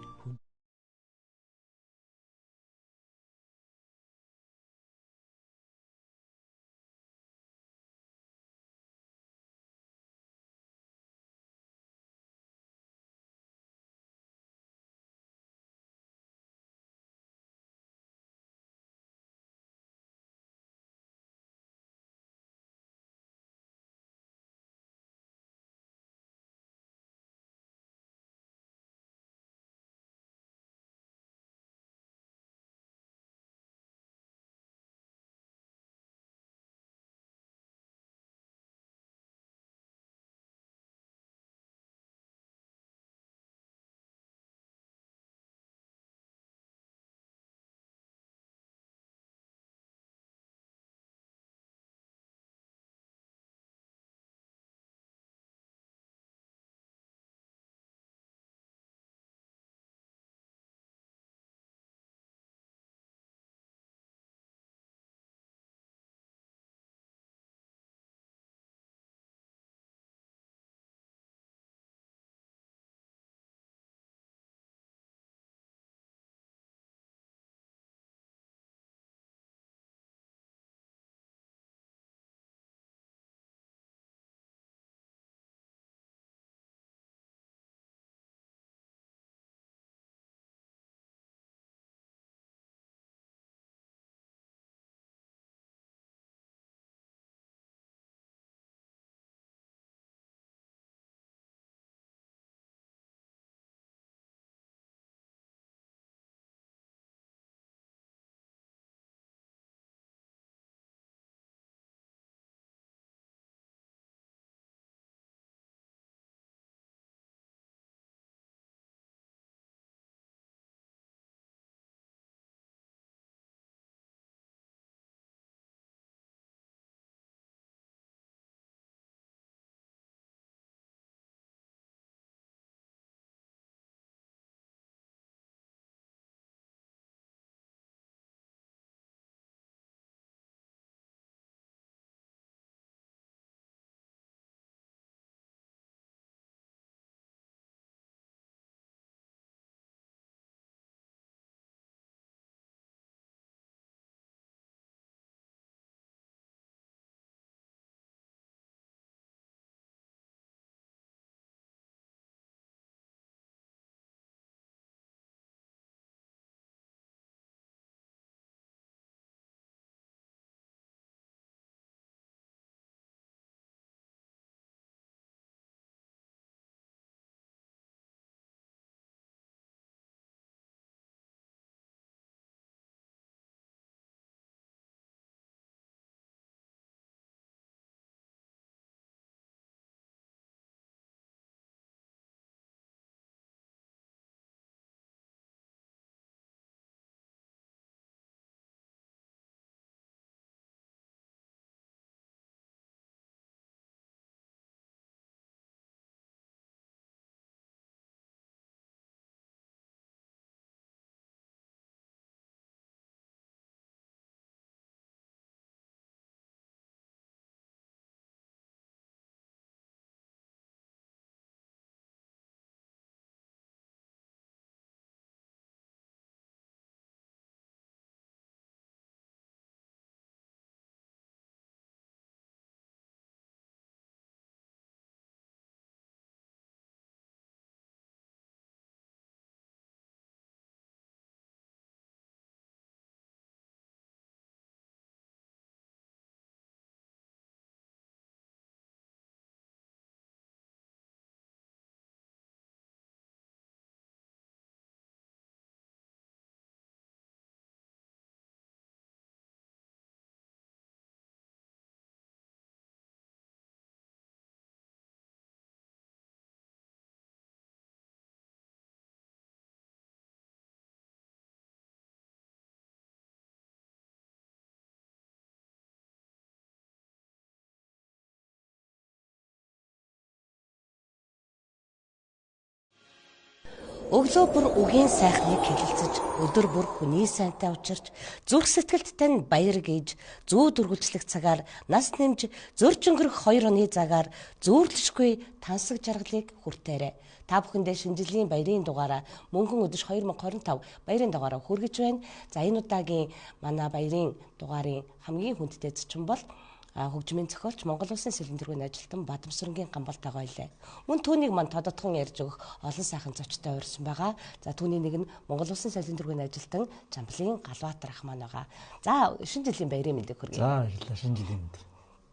Өглөө бүр үгийн сайхныг хэлэлцэж, өдөр бүр хүний сайнтай учирч, зүрх сэтгэлд тань баяр гээж, зүү дүргүүлжлэх цагаар нас нэмж, зөрж өнгөрөх 2 оны цагаар зүүрлэшгүй тансаг жаргалыг хүртээрэй. Та бүхэндээ шинэ жилийн баярын дугаараа мөнгөн өдөш 2025 баярын дугаараа хүргэж байна. За энэ удаагийн манай баярын дугаарын хамгийн хүндтэй зочин бол хөгжмийн зохиолч Монгол Улсын Сэлэн тэргүүний ажилтан Бадамсүрэнгийн Гамбалтайгаа байлаа. Мөн түүнийг мань тодотхон ярьж өгөх олон сайхан зочтой урьсан байгаа. За түүний нэг нь Монгол Улсын Сэлэн тэргүүний ажилтан Жамблын Галбаатар ах маань байгаа. За шинэ жилийн баярын мэндийг хүргэе. За баярлалаа, шинэ жилийн мэнд.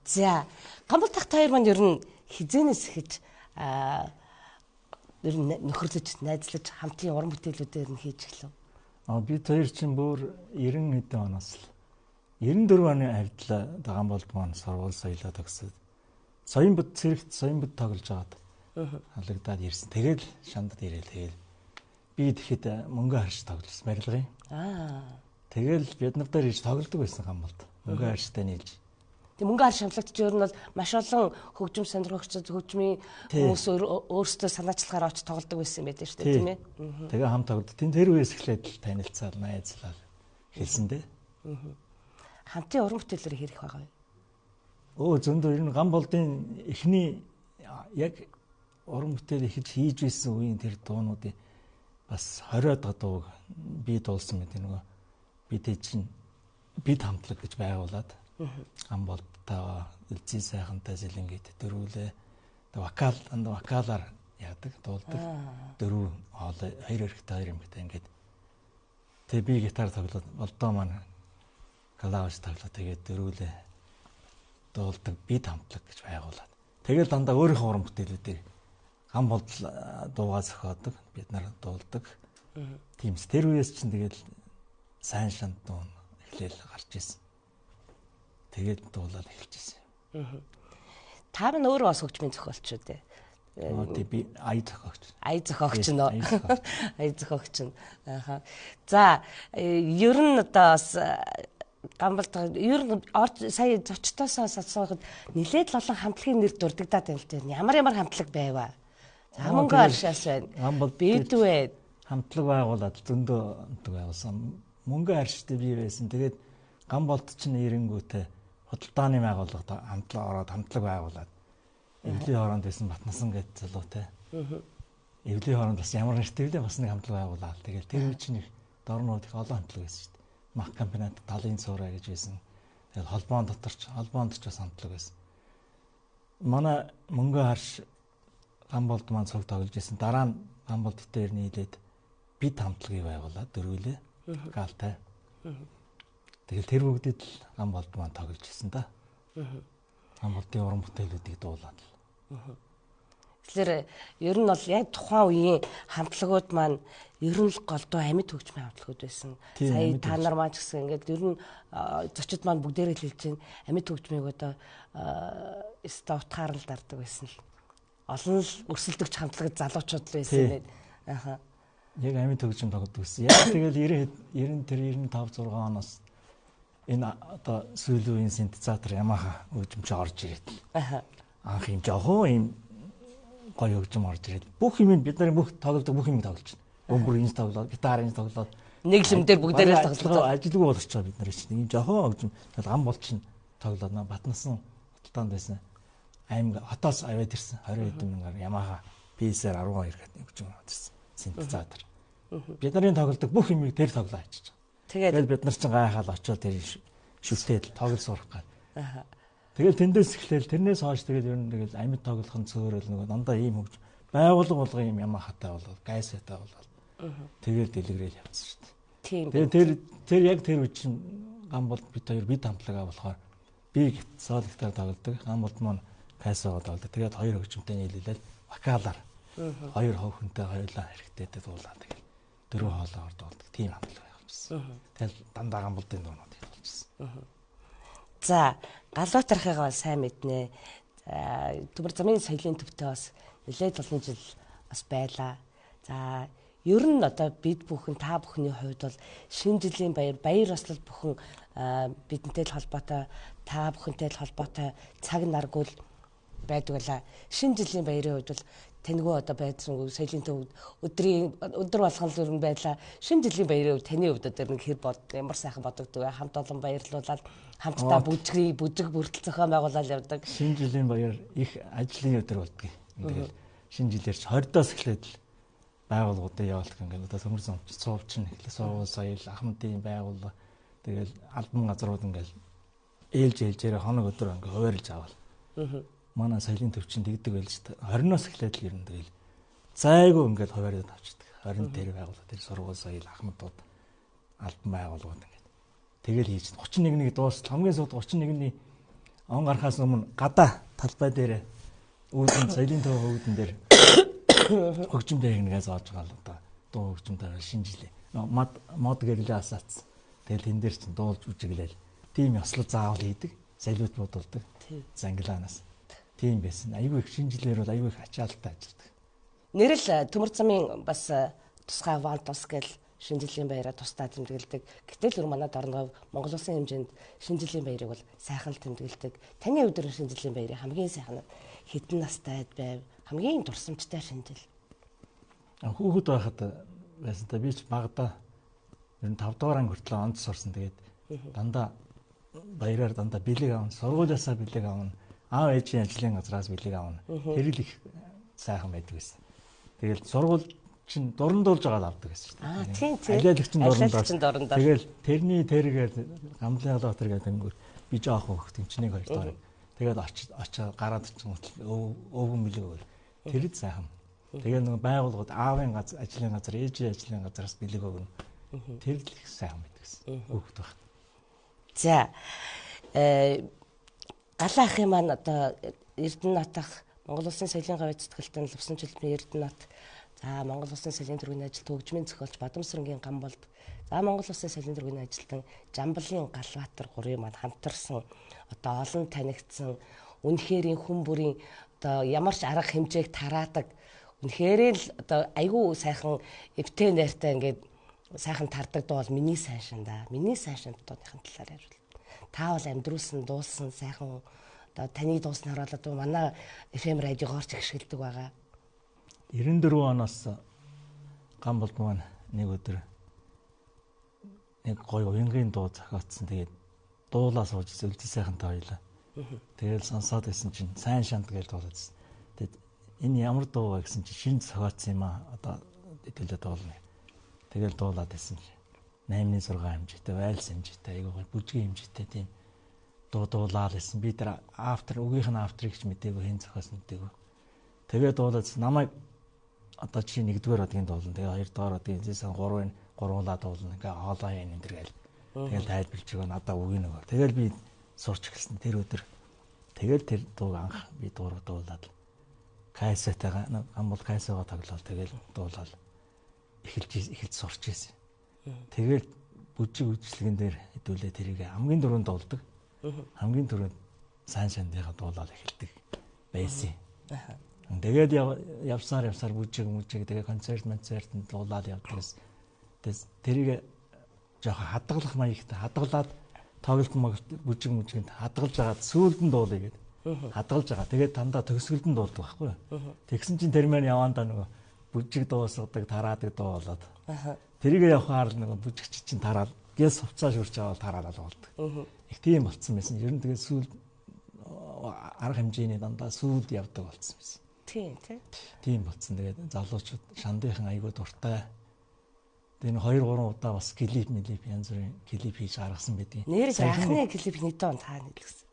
За Гамбалт ах хоёр маань ер нь хизээнээс эхэж ер нь нөхөрлөж, найзлаж хамтын уран бүтээлүүдээр нь хийж эхлэв. Бид хоёр чинь бүр 90 хэдэн оноос л 94 оны хавьдлаа Гамбалт маань сургууль соёлоо төгсөөд Соёнбод цэрэгт Соёнбод тоглож байгаад халагдаад ирсэн. Тэгэл шандад ирээл тэгэл би тэгэхэд мөнгө харж тоглосон барилгын. Тэгэл бид нартай ирж тоглодог байсан Гамбалт. Мөнгө харжтай нийлж. Тэг мөнгө харж шамлагч ер нь бол маш олон хөгжим сонирхогчид хөгжмийн хүмүүс өөрсдөө санаачлагаараа очиж тоглодог байсан юм байдаг шүү дээ, тийм ээ. Тэгээ хамт тоглоод тэр үеэс эхлээд танилцаад найзлал хэлсэн дээ. Хамтын уран бүтээлээр хэрэг байгаа Өө юу? зөндөө ер нь Гамбалдын эхний яг уран бүтээл ихэж хийж байсан үеийн тэр дуунуудын бас 20-од дуу би дуулсан мэт нөгөө бид чинь бид хамтлаг гэж байгуулад Гамбалтаа элзий сайхантай зэлэнгээд дөрвөлээ вокалаар яадаг дуулдаг дөрөв хоолой 2 эрэгтэй 2 эмэгтэй ингээд тэг би гитар тоглоод болдоо маань галааж тоглоод тэгээд дөрвөлээ дуулдаг бид хамтлаг гэж байгуулад тэгээд дандаа өөрийнхөө уран бүтээлүүдээр Гамбалт дуугаа зохиодог бид нар дуулдаг тиймс тэр үеэс чинь тэгээд сайн шант дуу эхлээл гарч ирсэн. Тэгээд дуулаад эхэлж ирсэн. Та нар өөрөө бас хөгжмийн зохиолч үү дээ. Би ая зохиогч. Ая зохиогч нь. Ая зохиогч нь. За ер нь одоо бас Гамбалт ер нь сая зочдоосоо асуухад нилээд л олон хамтлагийн нэр дурддагдаад байна л дээ. Ямар хамтлаг байваа? За мөнгө аршаас байна. Бидвэ хамтлаг байгуулад зөндөө хамтлаг байгуулсан. Мөнгө арштай бий байсан. Тэгээд Гамбалт чинь эренгүүтээ худалдааны байгууллагад хамтлаг байгуулад эвлийн хооронд байсан Батнасан гэдэг залуутай. Эвлийн хооронд бас ямар нэртэй вэ? Бас нэг хамтлаг байгуулаад. Тэгээд тэр үе чинь их дорнууд их олон хамтлаг байсан шүү дээ. Мах комбинат талын цуурай гэж байсан. Тэгээд холбоонд ч бас хамтлаг байсан. Манай мөнгө харш Гамбалт маань цуг тоглож байсан. Дараа нь Гамбалт дээр нийлээд бид хамтлагыг байгуулад дөрвөлээ гаалтай. Тэгэл тэр бүгдэд л Гамбалт маань тоглож ирсэн да. Гамбалтын уран бүтээлүүдийг дуулаад л. Тэгэхээр ер нь бол яг тухайн үеийн хамтлагууд маань ер нь л голдуу амьд хөгжмийн хамтлагууд байсан. Сая та нар маань ч гэсэн ингээд ер нь зочид маань бүгдээрээ л хэлж чинь амьд хөгжмийг одоо утгаар л дарддаг байсан л. Олон л өрсөлдөгч хамтлаг залуучууд л байсан юм байна. Яг амьд хөгжим тоглодог гэсэн. Яг тэгэл 95 6 оноос энэ одоо сүүлийн үеийн синтезатор Yamaha хөгжимч орж ирээд. Анх юм жоохон юм гоё хөгжим орж ирээд. Бүх юм бид нарын бүх тоглодог бүх юм тоглож байна. Өнгөр инж тоглоод, гитар инж тоглоод нэг лимдэр бүгдээрээ тоглоод ажилгүй болгоч байгаа бид нар чинь. Ийм жоохон хөгжим Гамбалт чинь тоглоод Батнасан худалдаанд байсан. Аймаг хотоос аваад ирсэн 20 хэдэн мянгаар Yamaha PSR 12 гэдэг хөгжим аваад ирсэн. Синтезатор. Бид нарын тоглодог бүх юмыг тэр тоглоо ачиж. Тэгээд бид нар чинь гайхаад очиод тэр шүтээд тоглол сурах гал. Тэгэл тэндээс эхлээл тэрнээс хойш тэгэл ер нь тэгэл амьд тоглохын цөөрөл нөгөө дандаа ийм хөгж байгуулга болгоо юм Yamaha-тай болоод гайсатай болоод тэгэл дэлгэрэл явсан шүү дээ. Тэгээд тэр яг тэр үе чинь Гамбалт бид хоёр бид хамтлагаа болохоор би соло гитар тоглодог. Гамбалт маань кайсагаа тоглодог. Тэгээд хоёр хөгжимтэй нийлүүлээд вокалаар хоёр хөвхөнтэй хоёулаа хэрэгтэй дуулаад тэгэл дөрөв хоолоор дуулдаг. Тийм хамтлаг байгуулсан. Тэгэл дандаа Гамбалтын дуунууд явуулсан. За Галбаатархыгаа сайн мэднэ. Төмөр замын соёлын төвтэй бас нэлээд олон жил бас байлаа. За ер нь одоо бид бүхэн та бүхний хувьд бол шинэ жилийн баяр ёслол бүхэн бидэнтэй л холбоотой та бүхэнтэй л холбоотой цаг наргуул байдаг байлаа. Шинэ жилийн баярын үед бол таньгүй одоо байцсан соёлын төв өдөр болгон л юм байлаа. Шинэ жилийн баярын үед таны хувьд одоо нэг хэр ямар сайхан бодогддог вэ? Хамт олон баярлуулаад хамтдаа бүжиг бүртэл зохион байгуулаад явдаг. Шинэ жилийн баяр их ажлын өдөр болдгийг. Ингээл шинэ жилээр 20-оос эхлээд л байгууллагуудад явуулдаг. Ингээл одоо төмөрсөн цуувчин эхлээ сувал соёл ахмадын байгууллага тэгэл албан газрууд ингээл ээлжээрээ хоног өдөр ингээ хуваарлж авал. Манай соёлын төвчин тэгдэг байлж 20-оос эхлээд л ер нь тэгэл зайгүй ингээд хуваарлаад авчдаг. 20 дээр байгууллага тэр сургууль соёл ахмадууд албан байгууллагууд ингээд тэгэл хийж 31-ний дуус хамгийн сууд 31-ний он гарахаас өмнө гадаа талбай дээр үүдэн соёлын төв үүдэн дээр хөгжим дээр нэгээс оож байгаа л одоо дуу хөгжимтэй шинэ жилийн мод гэрлээ асаац. Тэгэл тэн дээр чинь дуулж үжиглээл тийм ёслол заавал хийдэг. Салют бодулдаг. Занглаанаас. Тийм байсан. Айгүй их шинэ жилээр бол айгүй их ачаалттай ажилладаг. Нэрэл төмөр замын бас тусгай Вантус гэл шинэ жилийн баяраа тусдаа тэмдэглэдэг. Гэтэл өөр манайд орноо Монгол улсын хэмжээнд шинэ жилийн баярыг бол сайхан тэмдэглэдэг. Таны өдөр шинэ жилийн баярыг хамгийн сайхан хэдэн настайд байв? Хамгийн дурсамжтай шинэ жил. Хүүхэд байхад байсан та би ч багада ер нь 5 дугаар анги хүртэл онд сурсан. Тэгээд дандаа баяраар дандаа бэлэг аавна, сургуулиасаа бэлэг аавна, аав ээжийн ажлын газраас бэлэг аавна. Тэр л их сайхан байдаг байсан. Тэгэл сургууль чинь дурандуулж байгаа л авдаг гэсэн шүү дээ. Алиалагчин дурандаа. Тэгэл тэрний тэргээр гамлын албатар гэдэг өнгөр би жоох хөх тэмчнийг 2 доор. Тэгээд очиж гараад чинь өвгөн бэлэг өөр. Тэр л сайхан. Тэгээд нэг байгууллагууд аавын ажлын газар, ээжийн ажлын газараас бэлэг өгнө. Тэр л их сайхан байдаг гэсэн. Хүүхэд байх. За галаахын маань одоо Эрдэнэтах Монгол Улсын соёлын гавь цэцгэлтэн Лувсан чөлбөмбөгийн Эрдэнэт. За Монгол Улсын соёлын төргийн ажилт хөгжмийн зохиолч Бадамсрангийн Гамболд. За Монгол Улсын соёлын төргийн ажилтан Жамбалын Галбаатар гурийн маань хамтарсан одоо олон танигдсан үнэхэрийн хүн бүрийн одоо ямар ч арга хэмжээг тараадаг үнэхээр л одоо айгүй сайхан эвтэй найртай ингээд сайхан тардаг дуу бол миний сайн шин да. Миний сайн шин дууныхын талаар ярил. Та бол амьдруулсан, дуулсан сайхан одоо таны дууснаар бол одоо манай FM радиогоор ч ихшгэлдэг байгаа. 94 оноос Гамболд маань нэг өдөр нэг гоё уянгийн дуу зохиоцсон. Тэгээд дуулаа сууж үлдээ сайхантай хоёлаа. Тэгэл сонсоод байсан чинь сайн шанд гэж дуулаадсэн. Тэгээд энэ ямар дуу вэ гэсэн чинь шинэ зохиоцсон юм аа. Одоо хэлээд дуулна. Тэгэл дуулаад байсан чинь 8-6 хэмжээтэй, вальс хэмжээтэй, айгүй гоё бүжгийн хэмжээтэй тийм дуулаад байсан. Би тэр үгийнх нь авторыг ч мэдээгүй, хэн зохиосон мэдээгүй. Тэгээд дуулаад намайг одоо чи 1-р одгийн дуулна. Тэгээ 2-р одгийн зэсэн 3-ын гуруулаад дуулна. Ингээ хоолоо яа энэ гэл. Тэгэл тайлбарлаж өгөө надаа үгийн нөгөө. Тэгэл би сурч эхэлсэн тэр өдөр. Тэгэл тэр дууг анх би дуулаад кайсетаа Гамбол кайсегаа тоглоод тэгэл дуулаад эхэлж сурч ирсэн. Тэгэл бүжиг үйлчлэгэн дээр хэдүүлээ тэрийг хамгийн дөрөнд дуулдаг. Хамгийн дөрөнд сайн шандыгаа дуулаад эхэлдэг байсан. Тэгээд явсаар бүжиг тэгээ концертэнд дуулаад явдагс. Тэрийг жоох хадгалах маягтай хадгалаад тоглолт бүжигэнд хадгалж байгаа сүүлд нь дуулъя гэдэг. Хадгалж байгаа. Тэгээд дандаа төгсгөлд нь дуулдаг байхгүй юу? Тэгсэн чинь тэр маань явандаа нөгөө бүжиг дуусгадаг тараадаг дуу болоод. Тэрийг явахаар нөгөө бүжигч чинь тараад гээс хувцаа шүрч аваад тараалал болдог. Их тийм болцсон байсан. Ер нь тэгээд сүүлд арга хэмжээний дандаа сүүлд явдаг болцсон байсан. Тийм болцсон. Тэгээд залуучууд шандынхан айгуу дуртай. Тэгээд 2-3 удаа бас клип янз бүрийн клип хийж гаргасан байдгийг. Нэр анхны клип хэдэн он таа нийлгэсэн.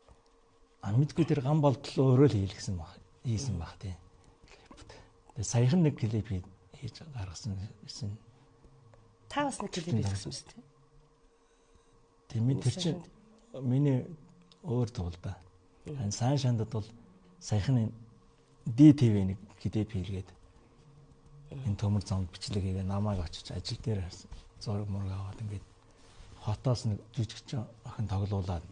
Мэдгүй тэр Гамболд л өөрөө л хийлгсэн баг. Хийсэн баг тийм. Тэгээд саяхан нэг клип хийж гаргасан гэсэн. Та бас нэг клип хийсэн мэт тийм. Тийм тэр чинь миний өөр дуул да. Сайн шандад бол саяхан DTV нэг клип хийлгээд энэ төмөр замд бичлэг хийгээ намайг очиж ажил дээр зураг мураг аваад ингээд хотоос нэг жижигч охин тоглуулаад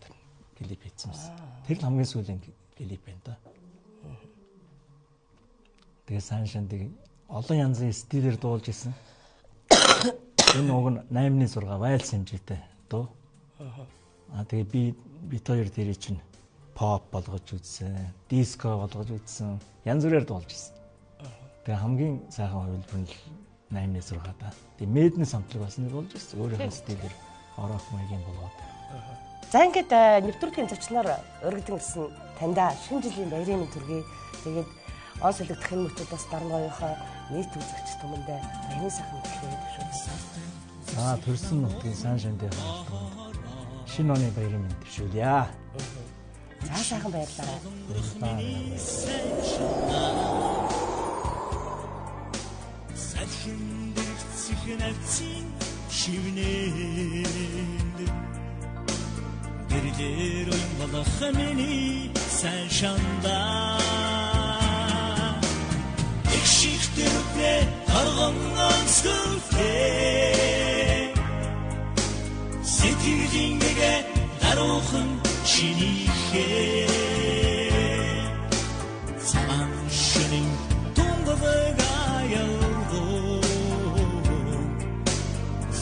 клип хийсэн байсан. Тэр л хамгийн сүүлийн клип байна да. Тэгээ сайн шандыг олон янзын стилээр дуулж исэн. Энэ уг нь 8-6 вайлс хэмжээтэй дуу. Тэгээ би бит хоёр дээр чинь pop болгож үзсэн, disco болгож үзсэн. Янз бүрээр дуулж ирсэн. Тэгээ хамгийн сайхан хувилбар нь 86 та. Тэгээ Мэднэ самтлаг бас нэг болж ирсэн. Өөрийнхөө стилээр орох маягийн болоод. За ингээд нэвтрүүлгийн зочноор өргөдөн гэсэн таньда шинэ жилийн баярын мэнд төргий. Тэгээд он солигдох энэ мөчүүдээс Дарнгойнхоо нийт үзэгч түмэндээ баярын сайхан мэдлэгийг төшөөлсөн. За төрсөн нутгийн сайн шандын хамтлаганд шинэ оны баярын мэнд төшөөлье. За сайхан баярлалаа. Сахин дэрцэх навцын шивнэнд гэрдэр уймалах миний сайн шандаа их шихтэрвэ тарган амсгүлтэй сэтгэлийн гэгэ даруухан чинийхээ цагаан шөнийн тунгавэг аял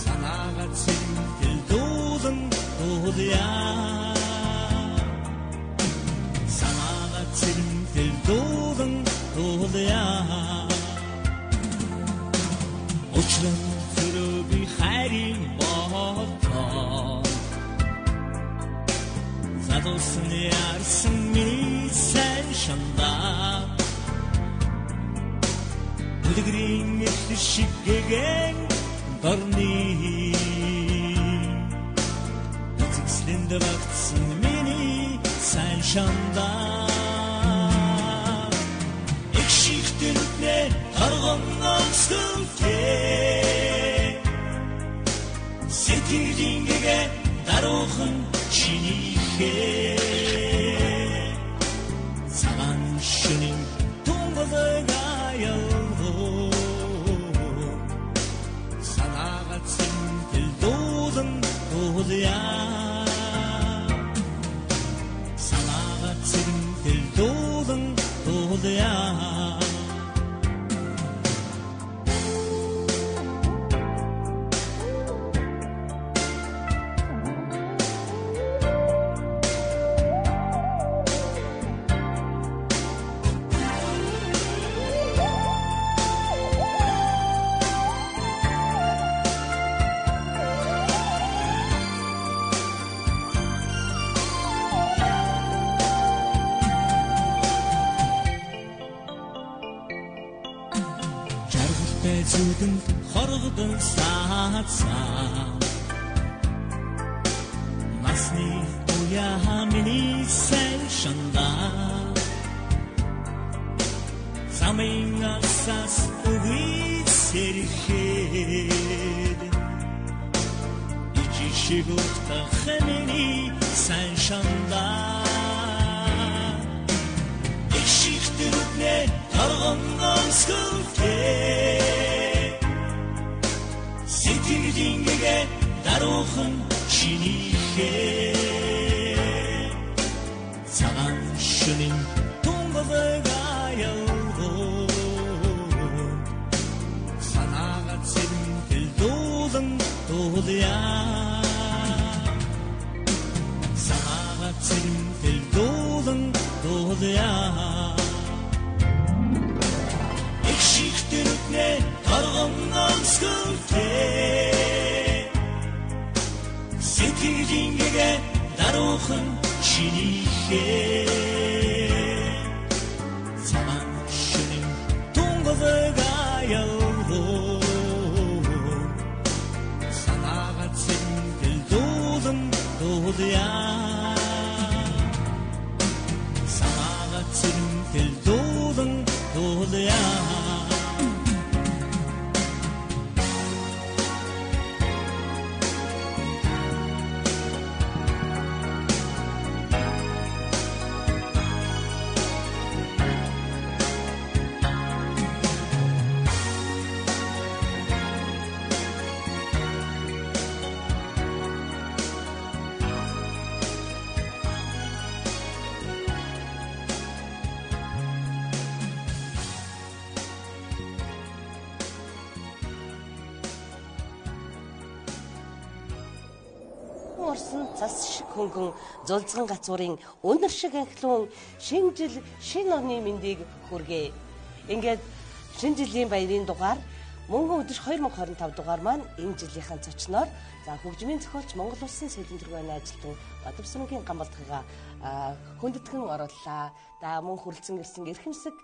санаага цэнтэл дуулан дуулъя санаага цэнтэл дуулан дуулъя өчлөн зүрөби хайрын болтоо задусан ярсан миний сайн шандаа Үлгэрийн эсрэг шиггэн дорны эцэгслэн дэвтсэн миний сайн шандаа их шигтэнэ тарган амсгүлтэй сэтгэлийн гэгэ даруухан чинийхээ цагаан шөнийн тунгавэг аял санаага цэнтэл дуулан дуулъя санаага цэнтэл дуулан дуулъя Зүгэнд хоргодон саацаа Насны уяа миний сайн шандаа Замын асас үгүй сэрхэд Ичи шигуутах миний сайн шандаа Их шихтэрүтнэ тарган амсгүлтэй Сэтгэлийн гэгэ даруухан чинийхээ цагаан шөнийн тунгавэг аял санаага цэнтэл дуулан дуулъя санаага цэнтэл дуулан дуулъя их шихтэрүтнэ тарган амсгүлтэй сэтгэлийн гэгэ даруухан чинийхээ цагаан шөнийн тунгавэг аял санаага цэнтэл дуулан дуулъя санаага цэнтэл дуулан дуулъя Амхан орсон цас шиг хөнгөн зулзган гацуурын өнөр шиг анхлуун шинэ жил шинэ оны мэндийг хүргэе. Ингээд шинэ жилийн баярын дугаар мөнгөн өдөр 2025 дугаар маань энэ жилийнхэн зочноор за хөгжмийн зохиолч Монгол Улсын соёлын тэргүүний ажилтан Бадамсангийн Гамбалдахыгаа хүндэтгэн орууллаа. Да мөн хүрэлцэн ирсэн эрхэмсэг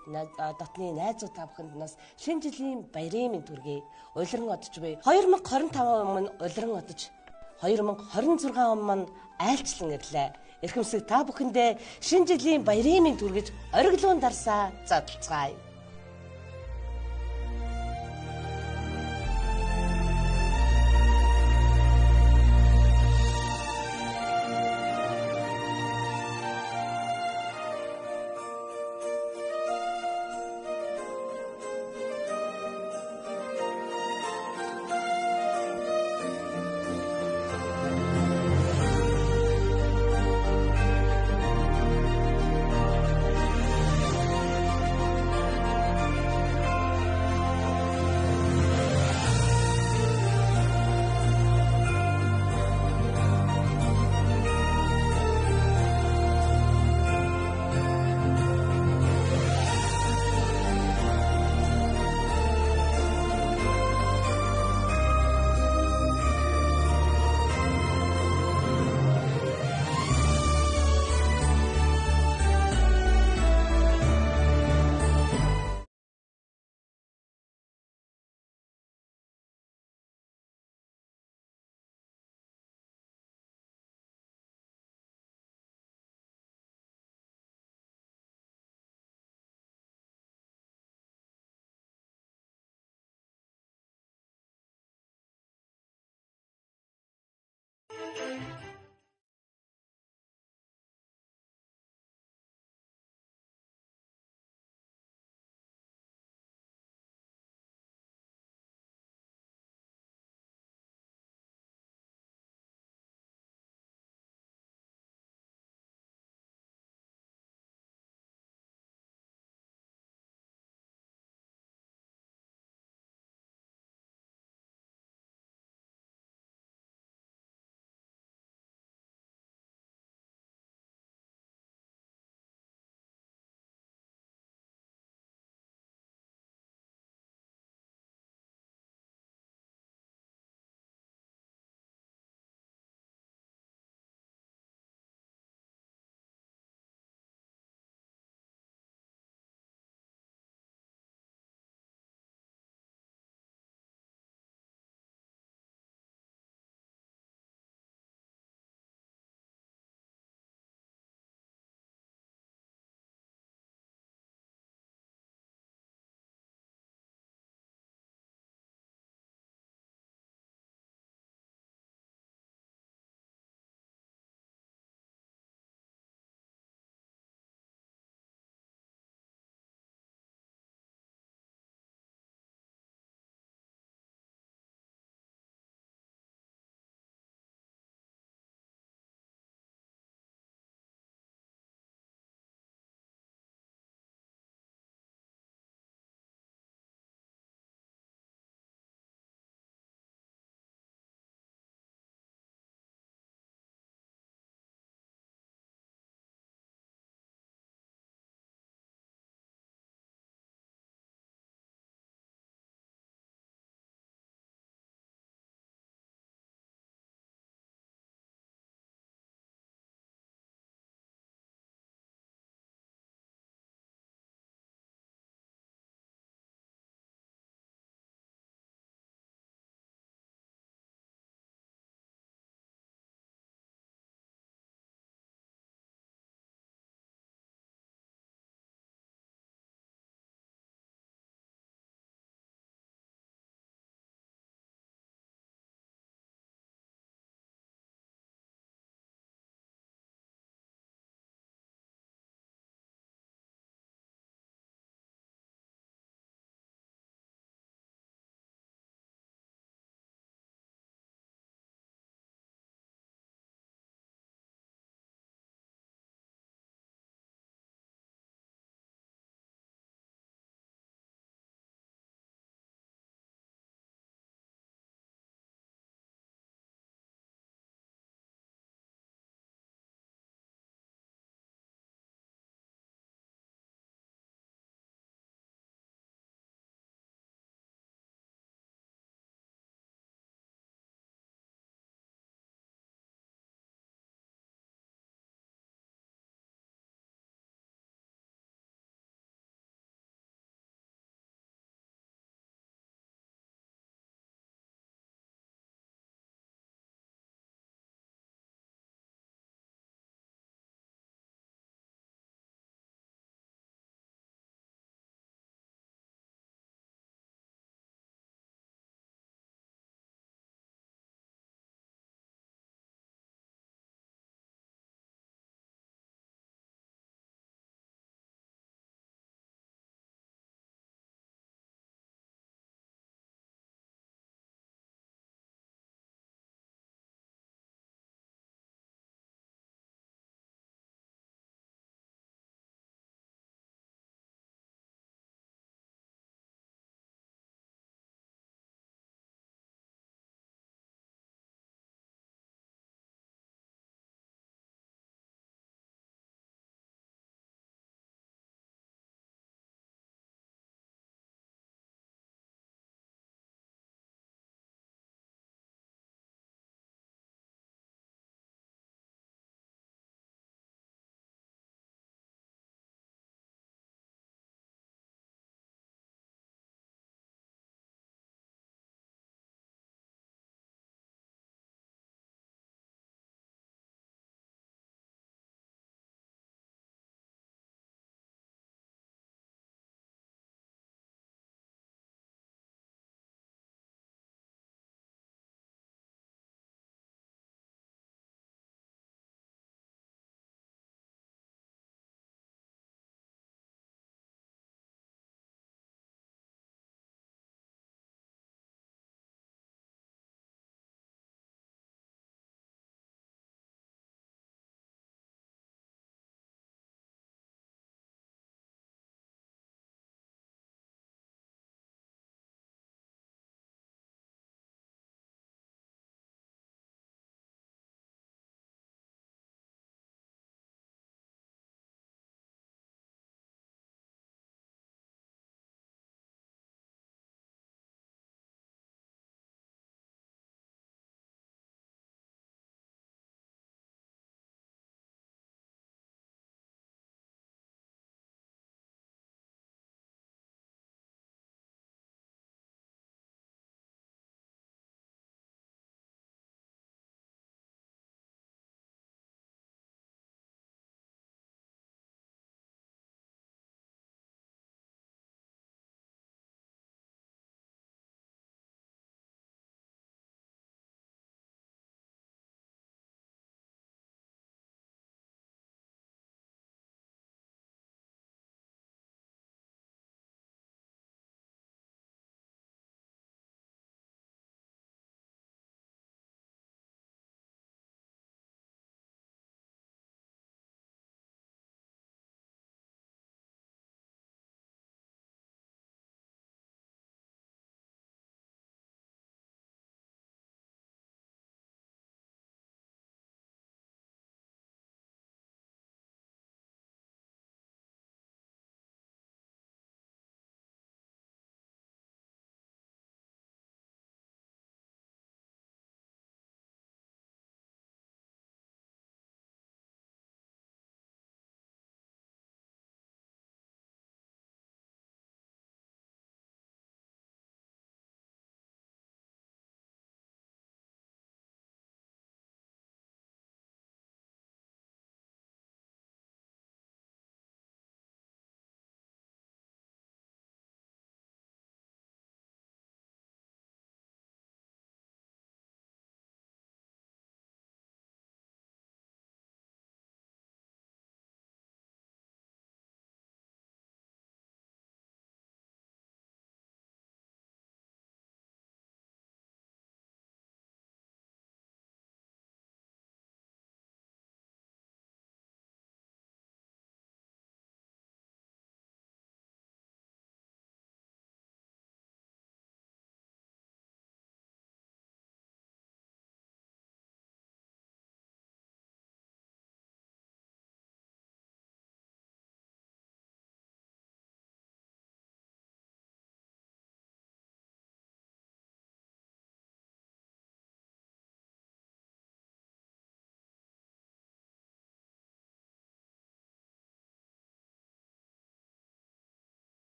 дотны найзууд та бүхэнд нас шинэ жилийн баярын мэнд хүргэе. Улиран одож буй 2025 он мань улиран одож 2026 он мань айлчлан ирлээ. Эрхэмсэг та бүхэндээ шинэ жилийн баярын мэнд хүргэж ориглуун дарсаа задлцгаая.